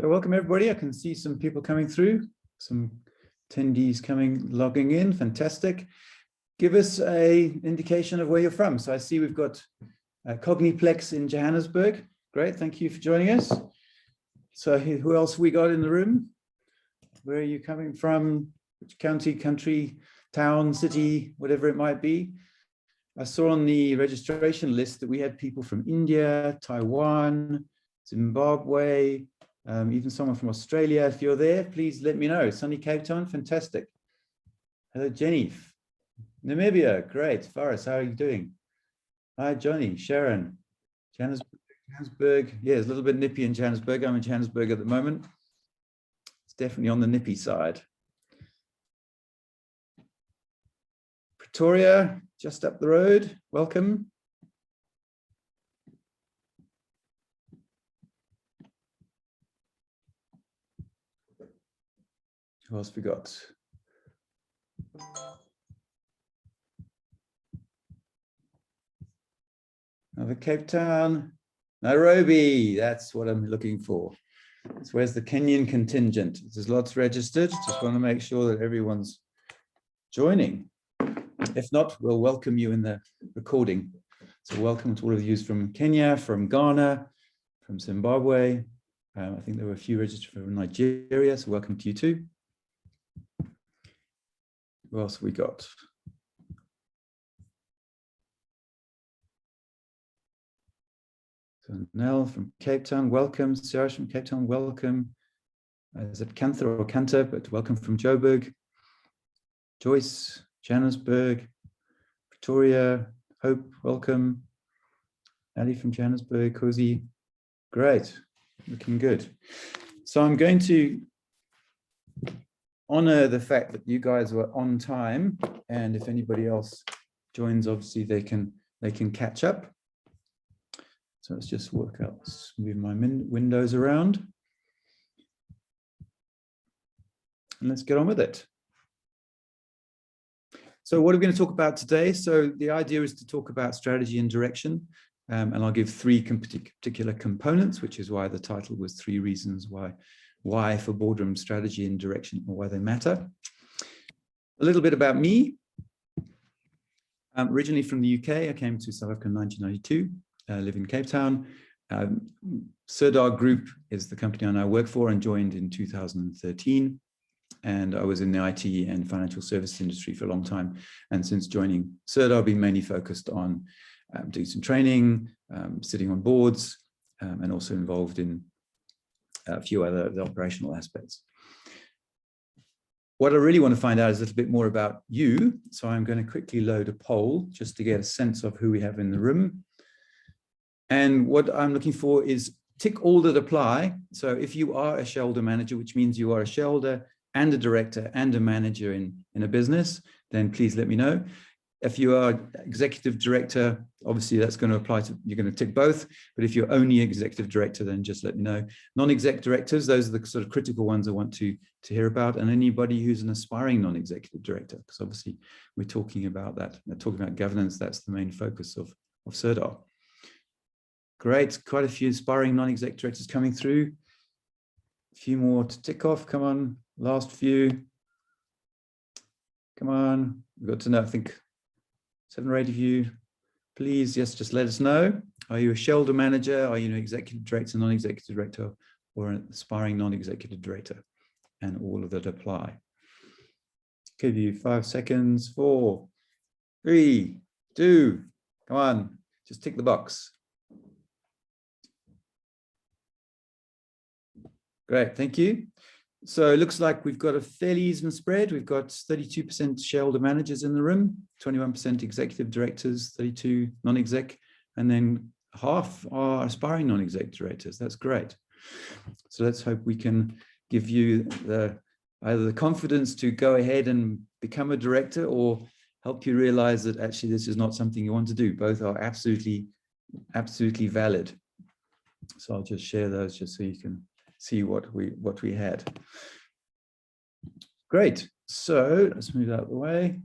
So welcome everybody. I can see some people coming through, some attendees logging in. Fantastic. Give us an indication of where you're from. So I see we've got Cogniplex in Johannesburg. Great, thank you for joining us. So who else we got in the room? Where are you coming from? Which county, country, town, city, whatever it might be? I saw on the registration list that we had people from India, Taiwan, Zimbabwe, even someone from Australia. If you're there, please let me know. Sunny Cape Town, fantastic. Hello, Jenny. Namibia, great. Faris, how are you doing? Hi, Johnny, Sharon, Johannesburg. Yeah, it's a little bit nippy in Johannesburg. I'm in Johannesburg at the moment. It's definitely on the nippy side. Pretoria, just up the road. Welcome. Who else we got? Another Cape Town, Nairobi. That's what I'm looking for. So where's the Kenyan contingent? There's lots registered. Just want to make sure that everyone's joining. If not, we'll welcome you in the recording. So welcome to all of you from Kenya, from Ghana, from Zimbabwe. I think there were a few registered from Nigeria, so welcome to you too. Who else have we got? So Nell from Cape Town, welcome. Sarah from Cape Town, welcome. Is it Cantha or Cantor, but welcome from Joburg. Joyce, Johannesburg, Pretoria, Hope, welcome. Ali from Johannesburg, Cozy, great, looking good. So I'm going to honor the fact that you guys were on time, and if anybody else joins, obviously they can catch up. So let's just work out, let's move my windows around. And let's get on with it. So what are we going to talk about today? So the idea is to talk about strategy and direction, and I'll give three particular components, which is why the title was 3 reasons why for Boardroom strategy and direction, or why they matter. A little bit about me. Originally from the UK, I came to South Africa in 1992, live in Cape Town. Sirdar Group is the company I now work for, and joined in 2013. And I was in the IT and financial services industry for a long time. And since joining Sirdar, I've been mainly focused on doing some training, sitting on boards, and also involved in a few other operational aspects. What I really want to find out is a little bit more about you. So I'm going to quickly load a poll just to get a sense of who we have in the room. And what I'm looking for is tick all that apply. So if you are a shareholder manager, which means you are a shareholder and a director and a manager in a business, then please let me know. If you are executive director, obviously that's going to apply to, you're going to tick both. But if you're only executive director, then just let me know. Non-exec directors, those are the sort of critical ones I want to hear about. And anybody who's an aspiring non-executive director, because obviously we're talking about that. We're talking about governance. That's the main focus of Sirdar. Great, quite a few aspiring non-exec directors coming through. A few more to tick off. Come on, last few. Come on, we've got to know, I think 7 or 8 of you. Please, yes, just let us know. Are you a shareholder manager? Are you an executive director, non-executive director, or an aspiring non-executive director? And all of that apply. Give you 5 seconds. 4, 3, 2, come on, just tick the box. Great, thank you. So it looks like we've got a fairly even spread. We've got 32% shareholder managers in the room, 21% executive directors, 32 non-exec, and then half are aspiring non-exec directors. That's great. So let's hope we can give you either the confidence to go ahead and become a director, or help you realize that actually this is not something you want to do. Both are absolutely valid. So I'll just share those just so you can see what we had. Great. So let's move out of the way.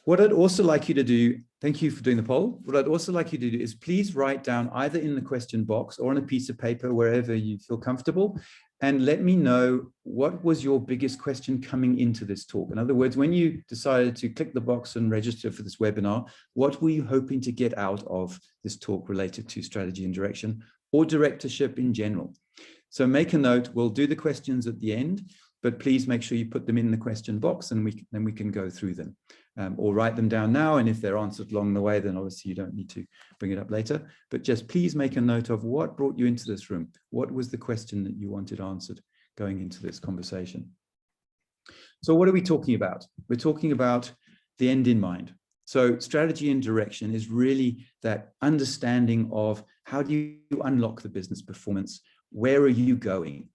What I'd also like you to do Thank you for doing the poll. What I'd also like you to do is please write down either in the question box or on a piece of paper, wherever you feel comfortable, and let me know what was your biggest question coming into this talk. In other words, when you decided to click the box and register for this webinar, what were you hoping to get out of this talk related to strategy and direction or directorship in general? So make a note. We'll do the questions at the end, but please make sure you put them in the question box, and then we can go through them. Or write them down now, and if they're answered along the way, then obviously you don't need to bring it up later. But just please make a note of what brought you into this room. What was the question that you wanted answered going into this conversation? So what are we talking about? We're talking about the end in mind. So strategy and direction is really that understanding of how do you unlock the business performance? Where are you going?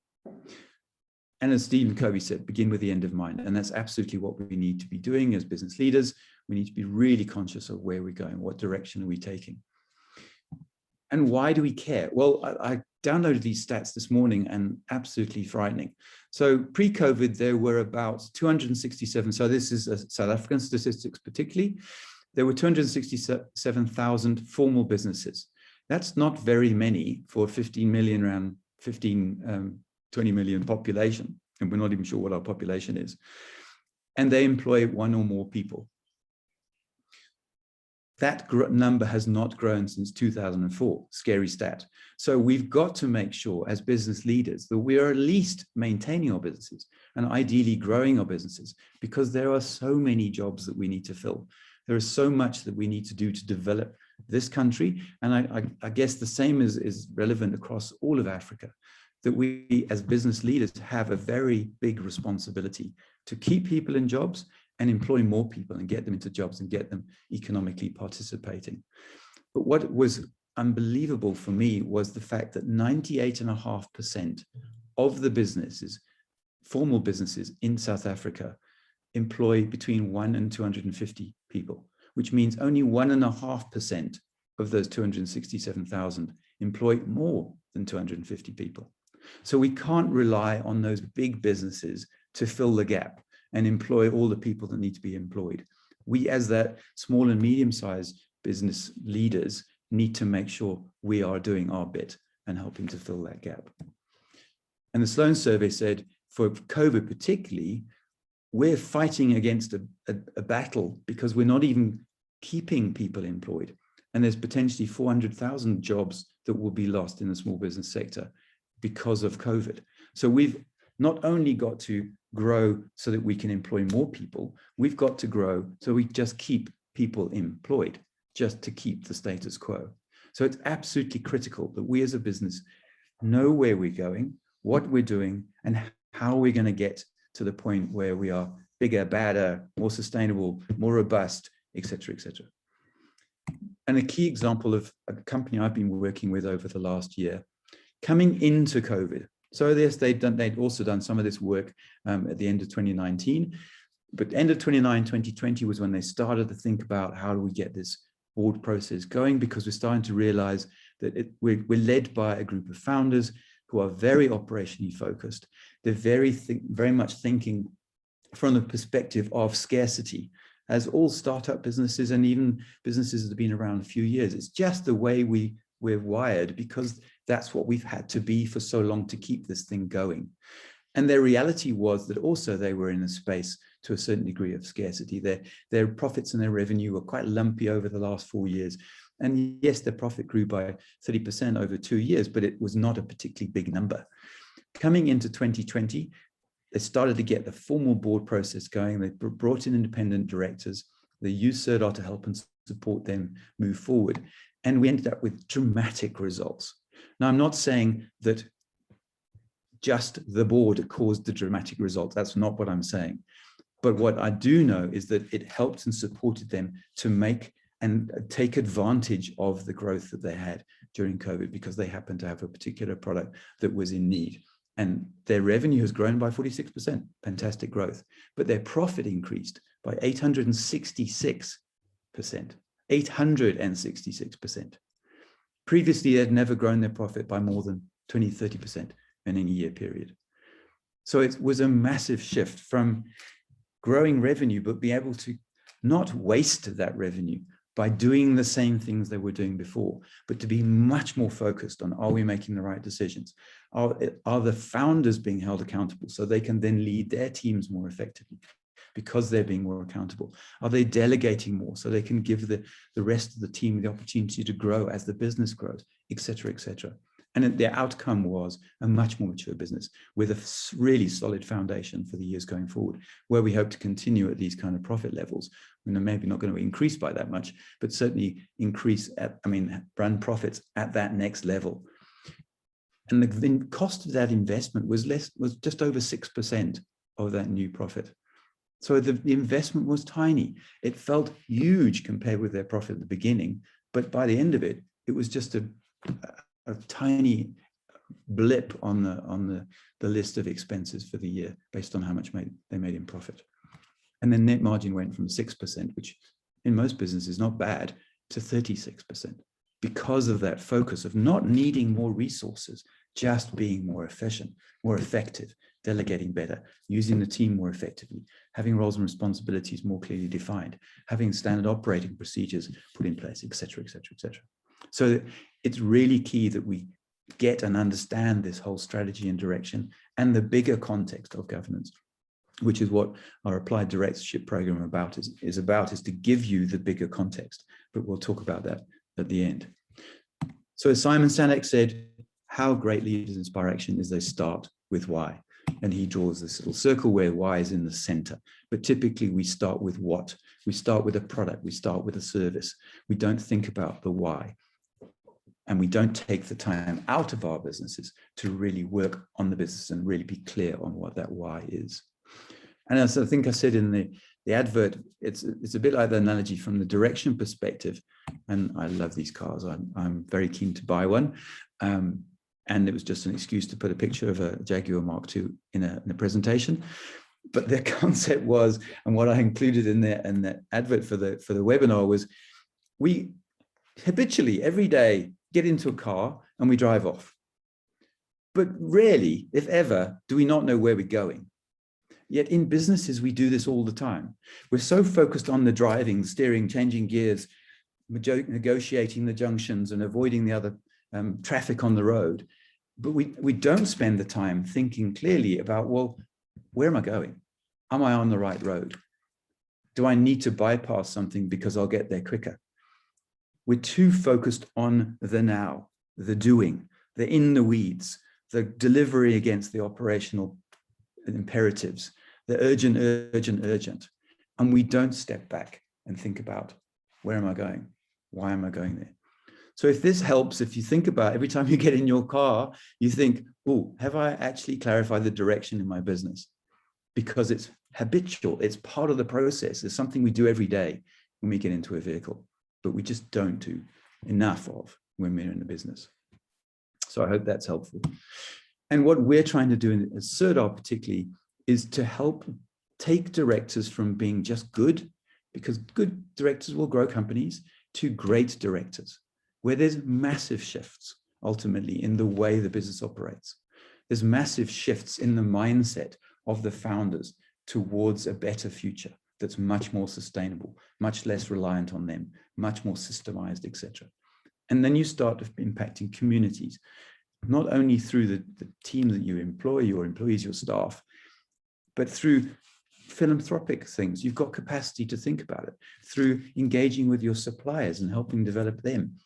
And as Stephen Covey said, begin with the end in mind. And that's absolutely what we need to be doing as business leaders. We need to be really conscious of where we're going, what direction are we taking? And why do we care? Well, I downloaded these stats this morning and absolutely frightening. So pre-COVID, there were about 267. So this is South African statistics particularly. There were 267,000 formal businesses. That's not very many for 15 million, around 20 million population, and we're not even sure what our population is. And they employ one or more people. That number has not grown since 2004, scary stat. So we've got to make sure as business leaders that we are at least maintaining our businesses and ideally growing our businesses, because there are so many jobs that we need to fill. There is so much that we need to do to develop this country. And I guess the same is relevant across all of Africa, that we as business leaders have a very big responsibility to keep people in jobs and employ more people and get them into jobs and get them economically participating. But what was unbelievable for me was the fact that 98.5% of the businesses, formal businesses in South Africa, employ between 1 and 250 people, which means only 1.5% of those 267,000 employ more than 250 people. So we can't rely on those big businesses to fill the gap and employ all the people that need to be employed. We, as that small and medium-sized business leaders, need to make sure we are doing our bit and helping to fill that gap. And the Sloan survey said, for COVID particularly, we're fighting against a battle because we're not even keeping people employed. And there's potentially 400,000 jobs that will be lost in the small business sector because of COVID. So we've not only got to grow so that we can employ more people, we've got to grow so we just keep people employed, just to keep the status quo. So it's absolutely critical that we as a business know where we're going, what we're doing, and how we're going to get to the point where we are bigger, badder, more sustainable, more robust, et cetera, et cetera. And a key example of a company I've been working with over the last year, coming into COVID. So yes, they'd also done some of this work at the end of 2019, but end of 2020 was when they started to think about how do we get this board process going, because we're starting to realize that we're led by a group of founders who are very operationally focused. They're very much thinking from the perspective of scarcity, as all startup businesses and even businesses that have been around a few years. It's just the way we're wired, because that's what we've had to be for so long to keep this thing going. And their reality was that also they were in a space to a certain degree of scarcity. Their profits and their revenue were quite lumpy over the last 4 years. And yes, their profit grew by 30% over 2 years, but it was not a particularly big number. Coming into 2020, they started to get the formal board process going. They brought in independent directors. They used CERDAR to help and support them move forward. And we ended up with dramatic results. Now, I'm not saying that just the board caused the dramatic results. That's not what I'm saying. But what I do know is that it helped and supported them to make and take advantage of the growth that they had during COVID, because they happened to have a particular product that was in need. And their revenue has grown by 46%, fantastic growth. But their profit increased by 866%, 866%. Previously, they'd never grown their profit by more than 20, 30% in any year period. So it was a massive shift from growing revenue, but be able to not waste that revenue, by doing the same things they were doing before, but to be much more focused on, are we making the right decisions? Are the founders being held accountable so they can then lead their teams more effectively because they're being more accountable? Are they delegating more so they can give the rest of the team the opportunity to grow as the business grows, et cetera, et cetera? And the outcome was a much more mature business with a really solid foundation for the years going forward, where we hope to continue at these kind of profit levels. Maybe not going to increase by that much, but certainly run profits at that next level. And the cost of that investment was just over 6% of that new profit. So the investment was tiny. It felt huge compared with their profit at the beginning, but by the end of it, it was just a tiny blip on the list of expenses for the year based on how much they made in profit. And then net margin went from 6%, which in most businesses is not bad, to 36% because of that focus of not needing more resources, just being more efficient, more effective, delegating better, using the team more effectively, having roles and responsibilities more clearly defined, having standard operating procedures put in place, et cetera, et cetera, et cetera. So it's really key that we get and understand this whole strategy and direction and the bigger context of governance, which is what our applied directorship program is to give you the bigger context, but we'll talk about that at the end. So as Simon Sinek said, how great leaders inspire action is they start with why. And he draws this little circle where why is in the center. But typically we start with what? We start with a product, we start with a service. We don't think about the why. And we don't take the time out of our businesses to really work on the business and really be clear on what that why is. And as I think I said in the advert, it's a bit like the analogy from the direction perspective. And I love these cars. I'm very keen to buy one. And it was just an excuse to put a picture of a Jaguar Mark II in a presentation. But the concept was, and what I included in the advert for the webinar was, we habitually every day get into a car and we drive off. But rarely, if ever, do we not know where we're going. Yet in businesses, we do this all the time. We're so focused on the driving, steering, changing gears, negotiating the junctions and avoiding the other traffic on the road. But we don't spend the time thinking clearly about, well, where am I going? Am I on the right road? Do I need to bypass something because I'll get there quicker? We're too focused on the now, the doing, the in the weeds, the delivery against the operational imperatives, the urgent, urgent. And we don't step back and think about, where am I going? Why am I going there? So if this helps, if you think about every time you get in your car, you think, oh, have I actually clarified the direction in my business? Because it's habitual, it's part of the process. It's something we do every day when we get into a vehicle, but we just don't do enough of when we're in the business. So I hope that's helpful. And what we're trying to do in Sirdar particularly is to help take directors from being just good, because good directors will grow companies, to great directors, where there's massive shifts ultimately in the way the business operates. There's massive shifts in the mindset of the founders towards a better future that's much more sustainable, much less reliant on them, much more systemized, etc. And then you start impacting communities, not only through the team that you employ, your employees, your staff, but through philanthropic things. You've got capacity to think about it, through engaging with your suppliers and helping develop them,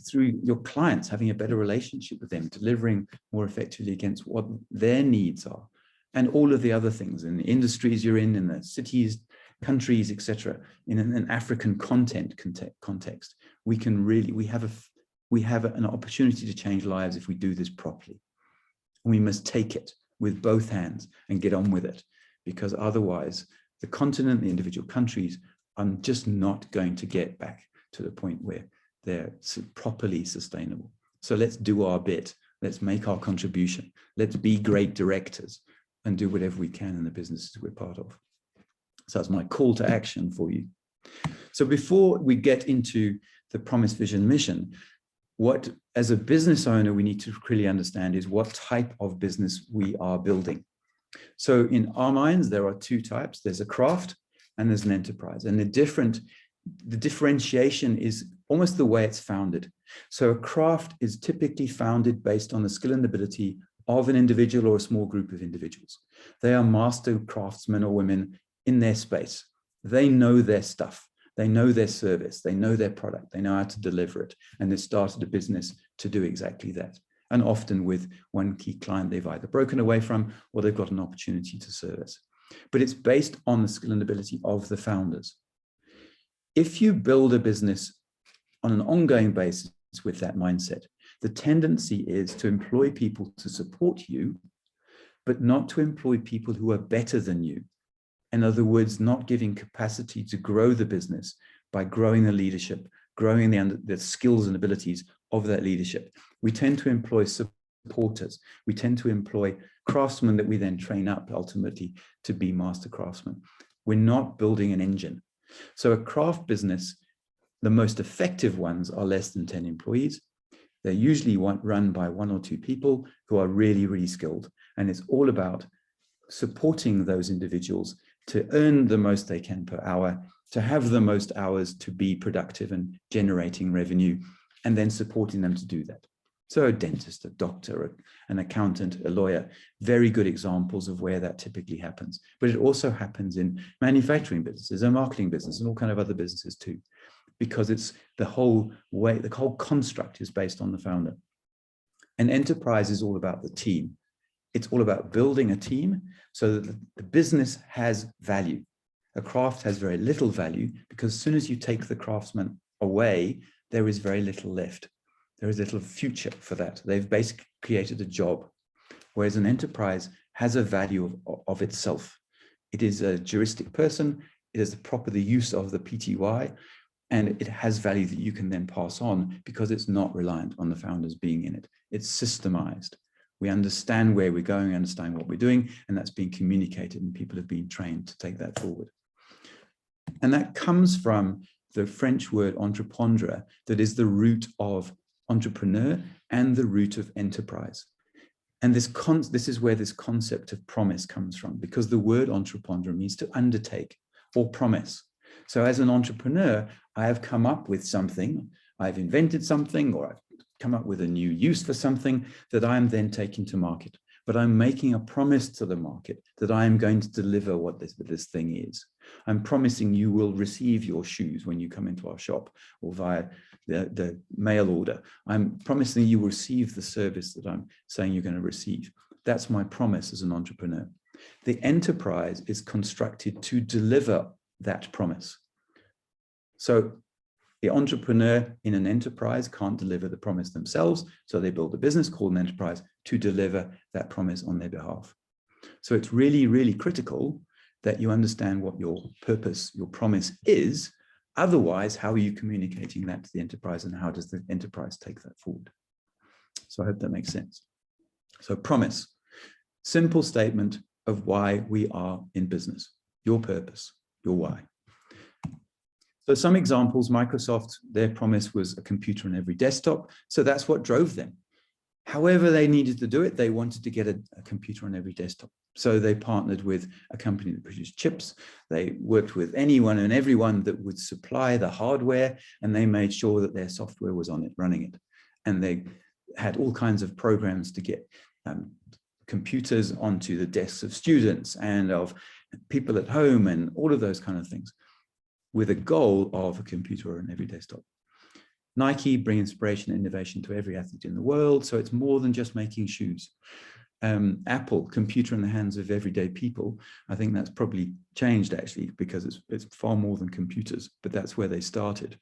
through your clients, having a better relationship with them, delivering more effectively against what their needs are, and all of the other things in the industries you're in the cities, countries, etc. In an African context, we have an opportunity to change lives if we do this properly. And we must take it with both hands and get on with it, because otherwise the continent, the individual countries are just not going to get back to the point where they're properly sustainable. So let's do our bit. Let's make our contribution. Let's be great directors and do whatever we can in the businesses we're part of. So that's my call to action for you. So before we get into the promise, vision, mission, what as a business owner we need to really understand is what type of business we are building. So in our minds, there are two types. There's a craft and there's an enterprise, and they're different the differentiation is almost the way it's founded. So a craft is typically founded based on the skill and ability of an individual or a small group of individuals. They are master craftsmen or women in their space. They know their stuff. They know their service. They know their product. They know how to deliver it. And they started a business to do exactly that. And often with one key client they've either broken away from or they've got an opportunity to service. But it's based on the skill and ability of the founders. If you build a business on an ongoing basis with that mindset, the tendency is to employ people to support you, but not to employ people who are better than you. In other words, not giving capacity to grow the business by growing the leadership, growing the skills and abilities of that leadership. We tend to employ supporters. We tend to employ craftsmen that we then train up ultimately to be master craftsmen. We're not building an engine. So a craft business, the most effective ones are less than 10 employees. They're usually run by 1 or 2 people who are really, really skilled. And it's all about supporting those individuals to earn the most they can per hour, to have the most hours to be productive and generating revenue, and then supporting them to do that. So a dentist, a doctor, an accountant, a lawyer, very good examples of where that typically happens. But it also happens in manufacturing businesses and marketing business and all kind of other businesses too, because it's the whole way, the whole construct is based on the founder. An enterprise is all about the team. It's all about building a team so that the business has value. A craft has very little value because as soon as you take the craftsman away, there is very little left. There is little future for that. They've basically created a job, whereas an enterprise has a value of itself. It is a juristic person. It is the use of the PTY, and it has value that you can then pass on because it's not reliant on the founders being in it. It's systemized. We understand where we're going, we understand what we're doing, and that's being communicated, and people have been trained to take that forward. And that comes from the French word entreprendre, that is the root of entrepreneur and the root of enterprise. And this is where this concept of promise comes from, because the word entreprendre means to undertake or promise. So as an entrepreneur, I have come up with something, I've invented something, or I've come up with a new use for something that I am then taking to market. But I'm making a promise to the market that I am going to deliver what this thing is. I'm promising you will receive your shoes when you come into our shop or via the mail order. I'm promising you will receive the service that I'm saying you're going to receive. That's my promise as an entrepreneur. The enterprise is constructed to deliver that promise. So the entrepreneur in an enterprise can't deliver the promise themselves, so they build a business called an enterprise to deliver that promise on their behalf. So it's really, really critical that you understand what your purpose, your promise is. Otherwise, how are you communicating that to the enterprise, and how does the enterprise take that forward? So I hope that makes sense. So promise, simple statement of why we are in business, your purpose, your why. So some examples, Microsoft, their promise was a computer on every desktop. So that's what drove them. However they needed to do it, they wanted to get a computer on every desktop. So they partnered with a company that produced chips. They worked with anyone and everyone that would supply the hardware, and they made sure that their software was on it, running it. And they had all kinds of programs to get computers onto the desks of students and of people at home and all of those kind of things, with a goal of a computer on every desktop. Nike bring inspiration and innovation to every athlete in the world. So it's more than just making shoes. Apple, computer in the hands of everyday people. I think that's probably changed actually, because it's far more than computers, but that's where they started.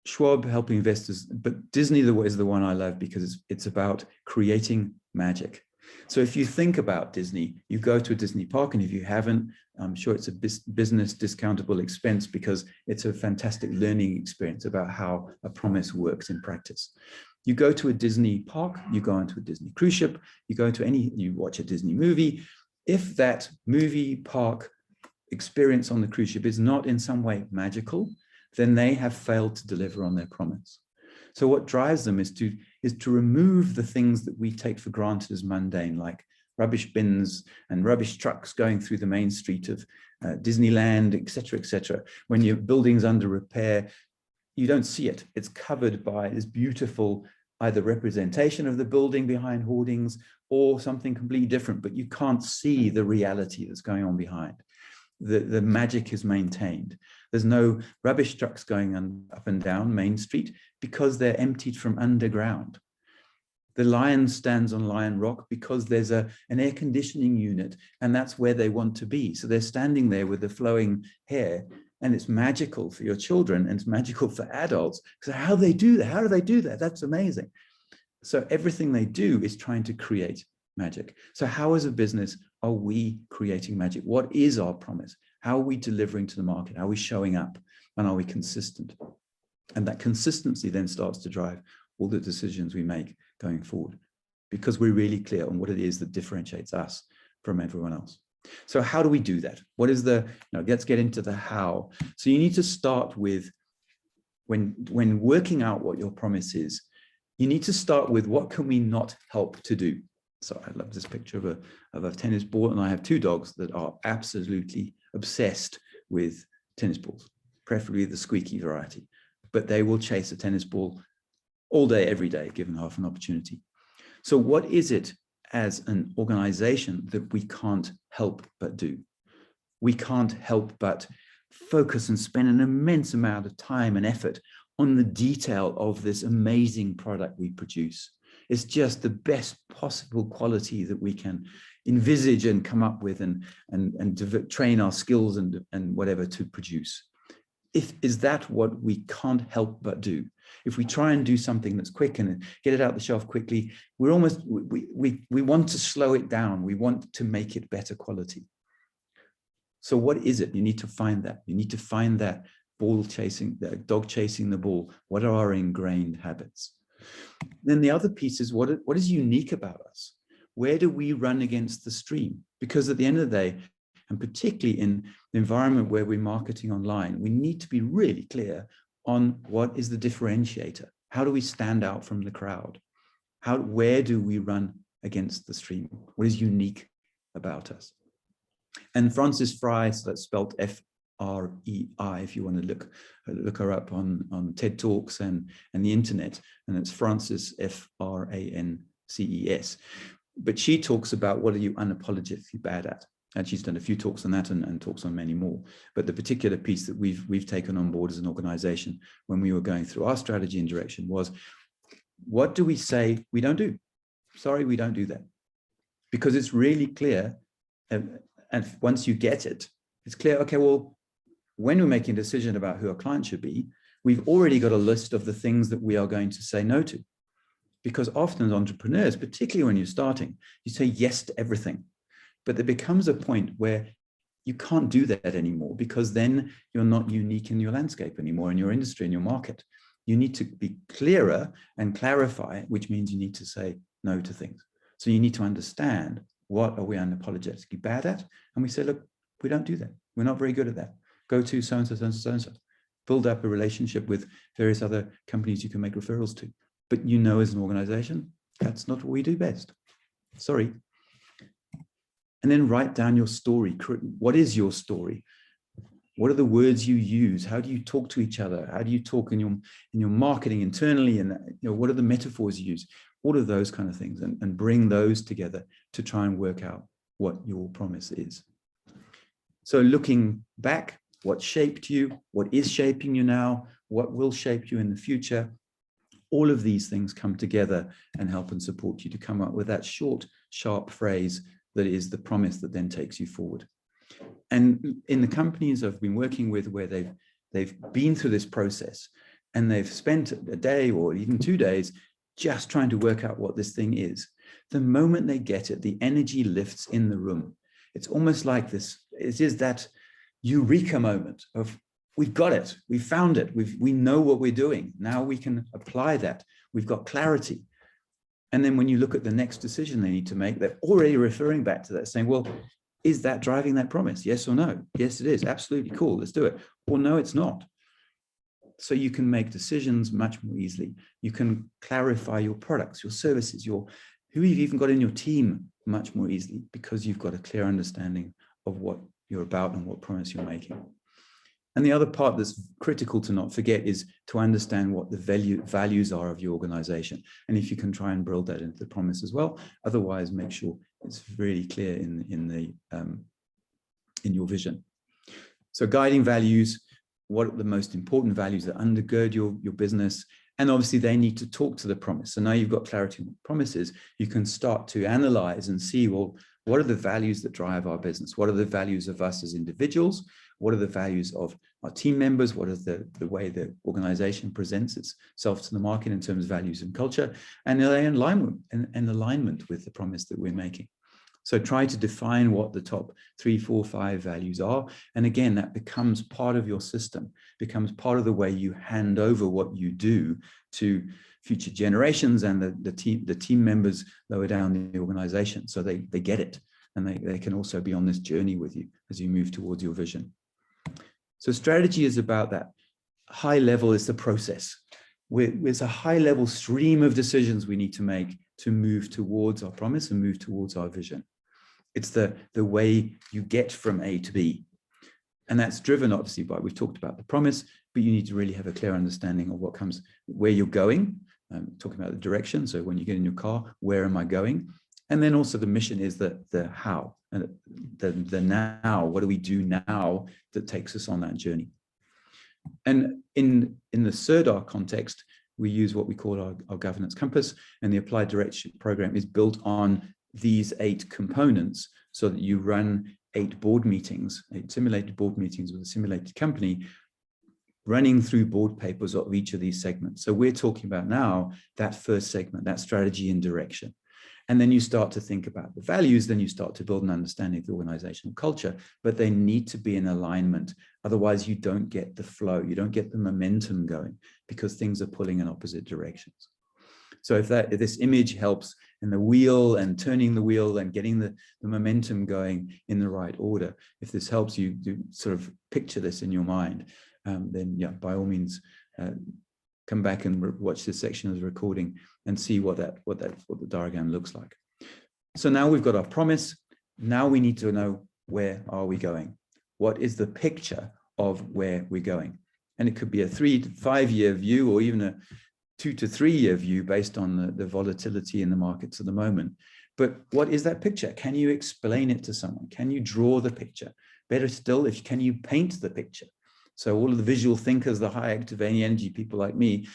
Schwab helping investors, but Disney is the one I love because it's about creating magic. So if you think about Disney, you go to a Disney park, and if you haven't, I'm sure it's a business discountable expense because it's a fantastic learning experience about how a promise works in practice. You go to a Disney park, you go onto a Disney cruise ship, you watch a Disney movie. If that movie park experience on the cruise ship is not in some way magical, then they have failed to deliver on their promise. So what drives them is to remove the things that we take for granted as mundane, like rubbish bins and rubbish trucks going through the main street of Disneyland, etc. When your building's under repair, you don't see it. It's covered by this beautiful either representation of the building behind hoardings or something completely different, but you can't see the reality that's going on behind. The magic is maintained. There's no rubbish trucks going up and down Main Street because they're emptied from underground. The lion stands on Lion Rock because there's an air conditioning unit, and that's where they want to be. So they're standing there with the flowing hair, and it's magical for your children, and it's magical for adults. So how do they do that? How do they do that? That's amazing. So everything they do is trying to create magic. So how as a business are we creating magic? What is our promise? How are we delivering to the market? How are we showing up? And are we consistent? And that consistency then starts to drive all the decisions we make going forward, because we're really clear on what it is that differentiates us from everyone else. So how do we do that? What is the, let's get into the how. So you need to start with, when working out what your promise is, you need to start with what can we not help to do? So I love this picture of a tennis ball, and I have two dogs that are absolutely obsessed with tennis balls, preferably the squeaky variety, but they will chase a tennis ball all day, every day, given half an opportunity. So what is it as an organization that we can't help but do? We can't help but focus and spend an immense amount of time and effort on the detail of this amazing product we produce. It's just the best possible quality that we can envisage and come up with and train our skills and whatever to produce. Is that what we can't help but do? If we try and do something that's quick and get it out the shelf quickly, we want to slow it down. We want to make it better quality. So what is it? You need to find that. You need to find that ball chasing, that dog chasing the ball. What are our ingrained habits? Then the other piece is what is unique about us? Where do we run against the stream? Because at the end of the day, and particularly in the environment where we're marketing online, we need to be really clear on what is the differentiator. How do we stand out from the crowd? Where do we run against the stream? What is unique about us? And Frances Fry, so that's spelled F-R-E-I, if you want to look her up on TED Talks and the internet, and it's Frances, F-R-A-N-C-E-S. But she talks about what are you unapologetically bad at? And she's done a few talks on that and talks on many more. But the particular piece that we've taken on board as an organization when we were going through our strategy and direction was, what do we say we don't do? Sorry, we don't do that. Because it's really clear, and once you get it, it's clear, okay, well, when we're making a decision about who our client should be, we've already got a list of the things that we are going to say no to. Because often as entrepreneurs, particularly when you're starting, you say yes to everything. But there becomes a point where you can't do that anymore, because then you're not unique in your landscape anymore, in your industry, in your market. You need to be clearer and clarify, which means you need to say no to things. So you need to understand, what are we unapologetically bad at? And we say, look, we don't do that. We're not very good at that. Go to so-and-so, so-and-so, so-and-so. Build up a relationship with various other companies you can make referrals to. But as an organization, that's not what we do best. Sorry. And then write down your story. What is your story? What are the words you use? How do you talk to each other? How do you talk in your marketing internally? And what are the metaphors you use? All of those kind of things, and bring those together to try and work out what your promise is. So looking back, what shaped you? What is shaping you now? What will shape you in the future? All of these things come together and help and support you to come up with that short, sharp phrase that is the promise that then takes you forward. And in the companies I've been working with, where they've been through this process and they've spent a day or even 2 days just trying to work out what this thing is, the moment they get it, the energy lifts in the room. It's almost like this, it is that eureka moment of, we've got it, we found it, we know what we're doing. Now we can apply that. We've got clarity. And then when you look at the next decision they need to make, they're already referring back to that, saying, well, is that driving that promise? Yes or no? Yes, it is. Absolutely. Cool. Let's do it. Or no, it's not. So you can make decisions much more easily. You can clarify your products, your services, who you've even got in your team much more easily, because you've got a clear understanding of what you're about and what promise you're making. And the other part that's critical to not forget is to understand what the values are of your organization. And if you can try and build that into the promise as well, otherwise make sure it's really clear in your vision. So guiding values, what are the most important values that undergird your business? And obviously they need to talk to the promise. So now you've got clarity on what promises, you can start to analyze and see, well, what are the values that drive our business? What are the values of us as individuals? What are the values of our team members? What is the way the organization presents itself to the market in terms of values and culture? And alignment with the promise that we're making. So try to define what the top 3, 4, 5 values are. And again, that becomes part of your system, becomes part of the way you hand over what you do to future generations and the team members lower down the organization. So they get it, and they can also be on this journey with you as you move towards your vision. So strategy is about that. High level is the process. It's a high level stream of decisions we need to make to move towards our promise and move towards our vision. It's the way you get from A to B. And that's driven obviously by, we've talked about the promise, but you need to really have a clear understanding of what comes, where you're going, talking about the direction. So when you get in your car, where am I going? And then also the mission is the how, and the now. What do we do now that takes us on that journey? And in the CERDAR context, we use what we call our governance compass, and the applied directorship program is built on these 8 components so that you run 8 board meetings, 8 simulated board meetings with a simulated company, running through board papers of each of these segments. So we're talking about now that first segment, that strategy and direction. And then you start to think about the values, then you start to build an understanding of the organizational culture, but they need to be in alignment. Otherwise you don't get the flow, you don't get the momentum going because things are pulling in opposite directions. So if this image helps in the wheel and turning the wheel and getting the momentum going in the right order, if this helps you sort of picture this in your mind, then yeah, by all means, come back and watch this section of the recording and see what the diagram looks like. So now we've got our promise. Now we need to know, where are we going? What is the picture of where we're going? And it could be a 3 to 5 year view, or even a 2 to 3 year view based on the volatility in the markets at the moment. But what is that picture? Can you explain it to someone? Can you draw the picture? Better still, can you paint the picture? So all of the visual thinkers, the high activating energy people like me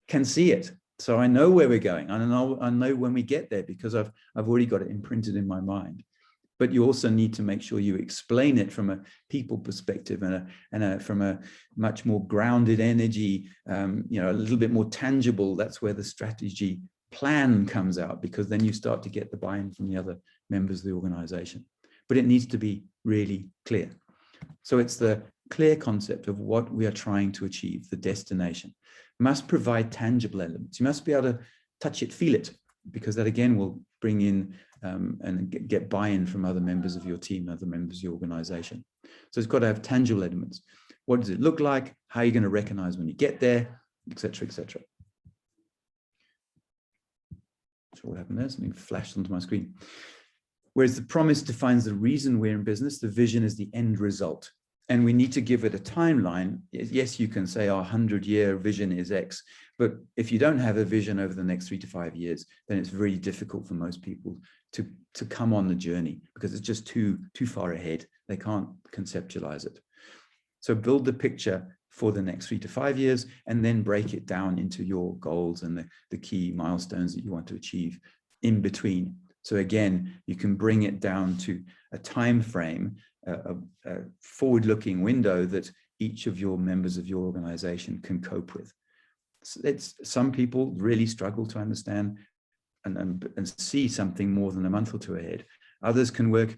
can see it. So I know where we're going. I know when we get there because I've already got it imprinted in my mind. But you also need to make sure you explain it from a people perspective and from a much more grounded energy, a little bit more tangible. That's where the strategy plan comes out, because then you start to get the buy-in from the other members of the organization. But it needs to be really clear. So it's the clear concept of what we are trying to achieve, the destination. Must provide tangible elements. You must be able to touch it, feel it, because that again will bring in and get buy-in from other members of your team, other members of your organization. So it's got to have tangible elements. What does it look like? How are you going to recognize when you get there, et cetera, et cetera. Not sure what happened there, something flashed onto my screen. Whereas the promise defines the reason we're in business, the vision is the end result. And we need to give it a timeline. Yes, you can say our 100-year vision is X, but if you don't have a vision over the next 3 to 5 years, then it's really difficult for most people to come on the journey, because it's just too far ahead. They can't conceptualize it. So build the picture for the next 3 to 5 years, and then break it down into your goals and the key milestones that you want to achieve in between. So again, you can bring it down to a time frame, a forward-looking window that each of your members of your organization can cope with. Some people really struggle to understand and see something more than a month or 2 ahead. Others can work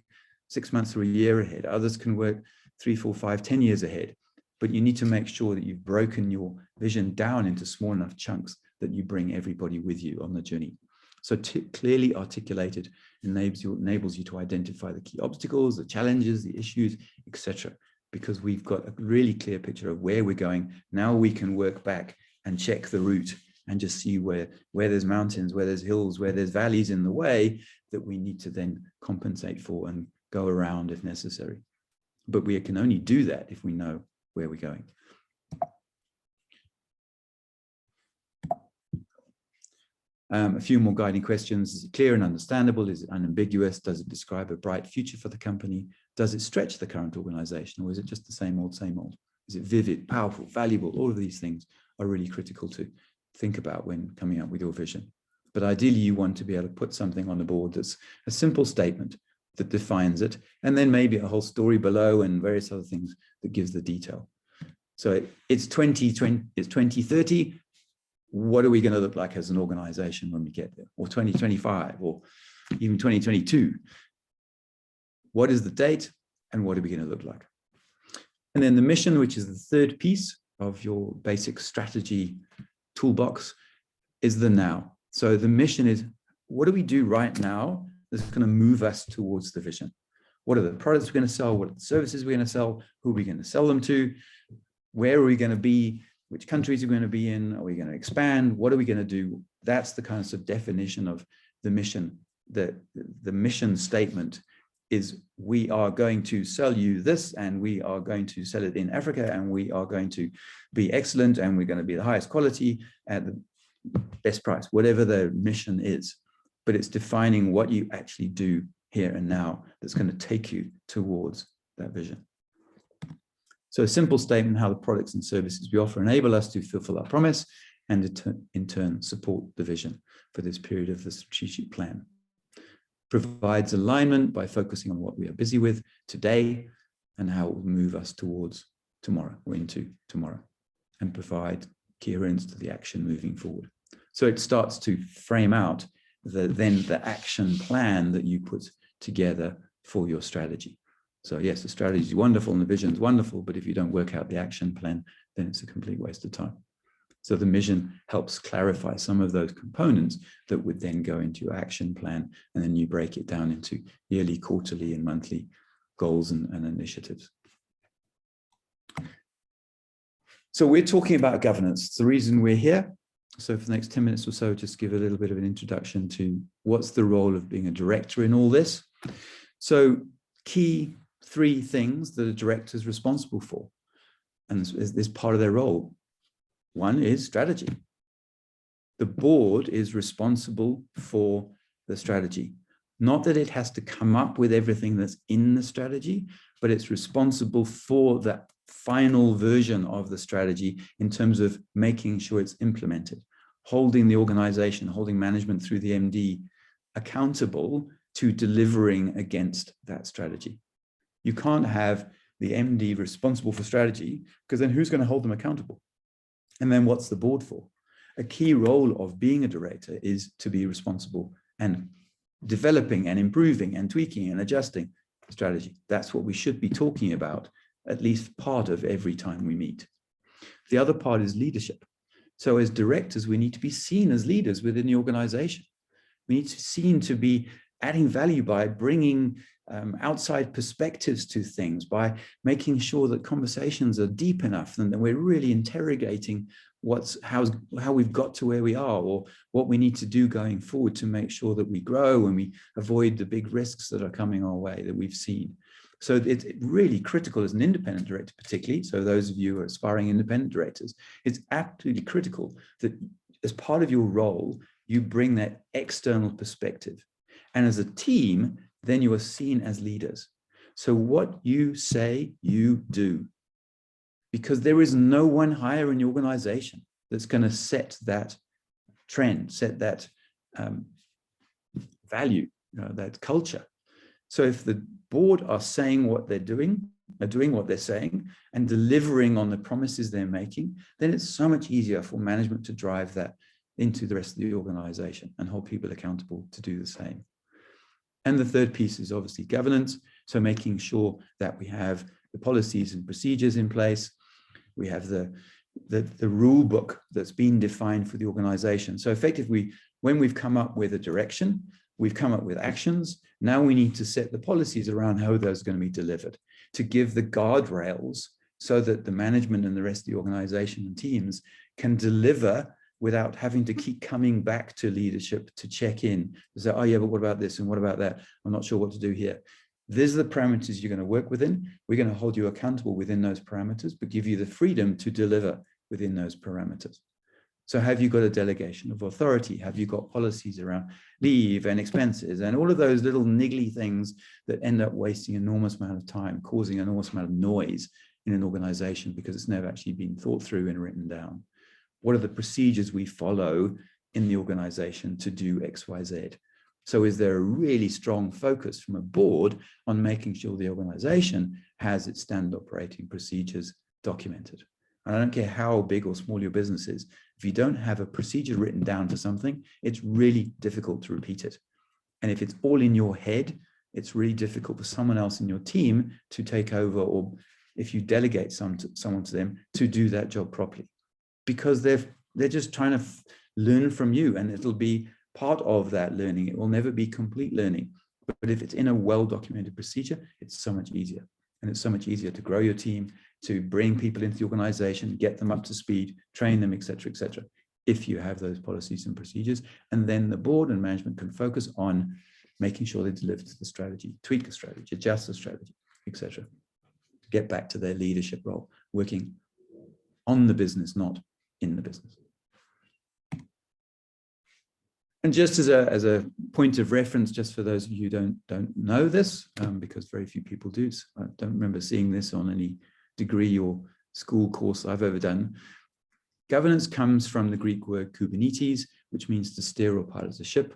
6 months or a year ahead. Others can work 3, 4, 5, 10 years ahead. But you need to make sure that you've broken your vision down into small enough chunks that you bring everybody with you on the journey. So clearly articulated enables you to identify the key obstacles, the challenges, the issues, etc. Because we've got a really clear picture of where we're going. Now we can work back and check the route and just see where there's mountains, where there's hills, where there's valleys in the way that we need to then compensate for and go around if necessary. but we can only do that if we know where we're going. A few more guiding questions. Is it clear and understandable? Is it unambiguous? Does it describe a bright future for the company? Does it stretch the current organization, or is it just the same old, same old? Is it vivid, powerful, valuable? All of these things are really critical to think about when coming up with your vision. But ideally, you want to be able to put something on the board that's a simple statement that defines it, and then maybe a whole story below and various other things that gives the detail. So it's 2020, it's 2030. What are we going to look like as an organization when we get there? Or 2025, or even 2022? What is the date, and what are we going to look like? And then the mission, which is the third piece of your basic strategy toolbox, is the now. So the mission is, what do we do right now that's going to move us towards the vision? What are the products we're going to sell? What are the services we're going to sell? Who are we going to sell them to? Where are we going to be? Which countries are we going to be in? Are we going to expand? What are we going to do? That's the kind of definition of the mission. The mission statement is, we are going to sell you this, and we are going to sell it in Africa, and we are going to be excellent, and we're going to be the highest quality at the best price, whatever the mission is. But it's defining what you actually do here and now that's going to take you towards that vision. So a simple statement, how the products and services we offer enable us to fulfill our promise and in turn support the vision for this period of the strategic plan. Provides alignment by focusing on what we are busy with today and how it will move us towards tomorrow or into tomorrow, and provide coherence to the action moving forward. So it starts to frame out the action plan that you put together for your strategy. So yes, the strategy is wonderful and the vision is wonderful, but if you don't work out the action plan, then it's a complete waste of time. So the mission helps clarify some of those components that would then go into your action plan, and then you break it down into yearly, quarterly, and monthly goals and initiatives. So we're talking about governance. It's the reason we're here. So for the next 10 minutes or so, just give a little bit of an introduction to what's the role of being a director in all this. So key 3 things that a director is responsible for, and this part of their role. One is strategy. The board is responsible for the strategy. Not that it has to come up with everything that's in the strategy, but it's responsible for the final version of the strategy in terms of making sure it's implemented, holding the organization, holding management through the MD accountable to delivering against that strategy. You can't have the MD responsible for strategy, because then who's going to hold them accountable? And then what's the board for? A key role of being a director is to be responsible and developing and improving and tweaking and adjusting strategy. That's what we should be talking about at least part of every time we meet. The other part is leadership. So as directors, we need to be seen as leaders within the organization. We need to be seen to be adding value by bringing outside perspectives to things, by making sure that conversations are deep enough and that we're really interrogating how we've got to where we are, or what we need to do going forward to make sure that we grow and we avoid the big risks that are coming our way that we've seen. So it's really critical as an independent director, particularly. So those of you who are aspiring independent directors, it's absolutely critical that as part of your role, you bring that external perspective. And as a team, then you are seen as leaders. So what you say, you do. Because there is no one higher in the organization that's going to set that trend, set that value, that culture. So if the board are saying what they're doing, are doing what they're saying, and delivering on the promises they're making, then it's so much easier for management to drive that into the rest of the organization and hold people accountable to do the same. And the third piece is obviously governance. So making sure that we have the policies and procedures in place. We have the rule book that's been defined for the organization. So effectively, when we've come up with a direction, we've come up with actions, now we need to set the policies around how those are going to be delivered, to give the guardrails so that the management and the rest of the organization and teams can deliver without having to keep coming back to leadership to check in, to say, oh yeah, but what about this and what about that? I'm not sure what to do here. These are the parameters you're going to work within. We're going to hold you accountable within those parameters, but give you the freedom to deliver within those parameters. So have you got a delegation of authority? Have you got policies around leave and expenses and all of those little niggly things that end up wasting an enormous amount of time, causing an enormous amount of noise in an organization because it's never actually been thought through and written down? What are the procedures we follow in the organization to do X, Y, Z? So is there a really strong focus from a board on making sure the organization has its standard operating procedures documented? And I don't care how big or small your business is, if you don't have a procedure written down for something, it's really difficult to repeat it. And if it's all in your head, it's really difficult for someone else in your team to take over, or if you delegate someone to them to do that job properly, because they're just trying to learn from you, and it'll be part of that learning. It will never be complete learning, but if it's in a well-documented procedure, it's so much easier. And it's so much easier to grow your team, to bring people into the organization, get them up to speed, train them, et cetera, if you have those policies and procedures. And then the board and management can focus on making sure they deliver to the strategy, tweak the strategy, adjust the strategy, et cetera. Get back to their leadership role, working on the business, not in the business. And just as a point of reference, just for those of you who don't know this, because very few people do, so I don't remember seeing this on any degree or school course I've ever done. Governance comes from the Greek word kubernetes, which means to steer or pilot a ship,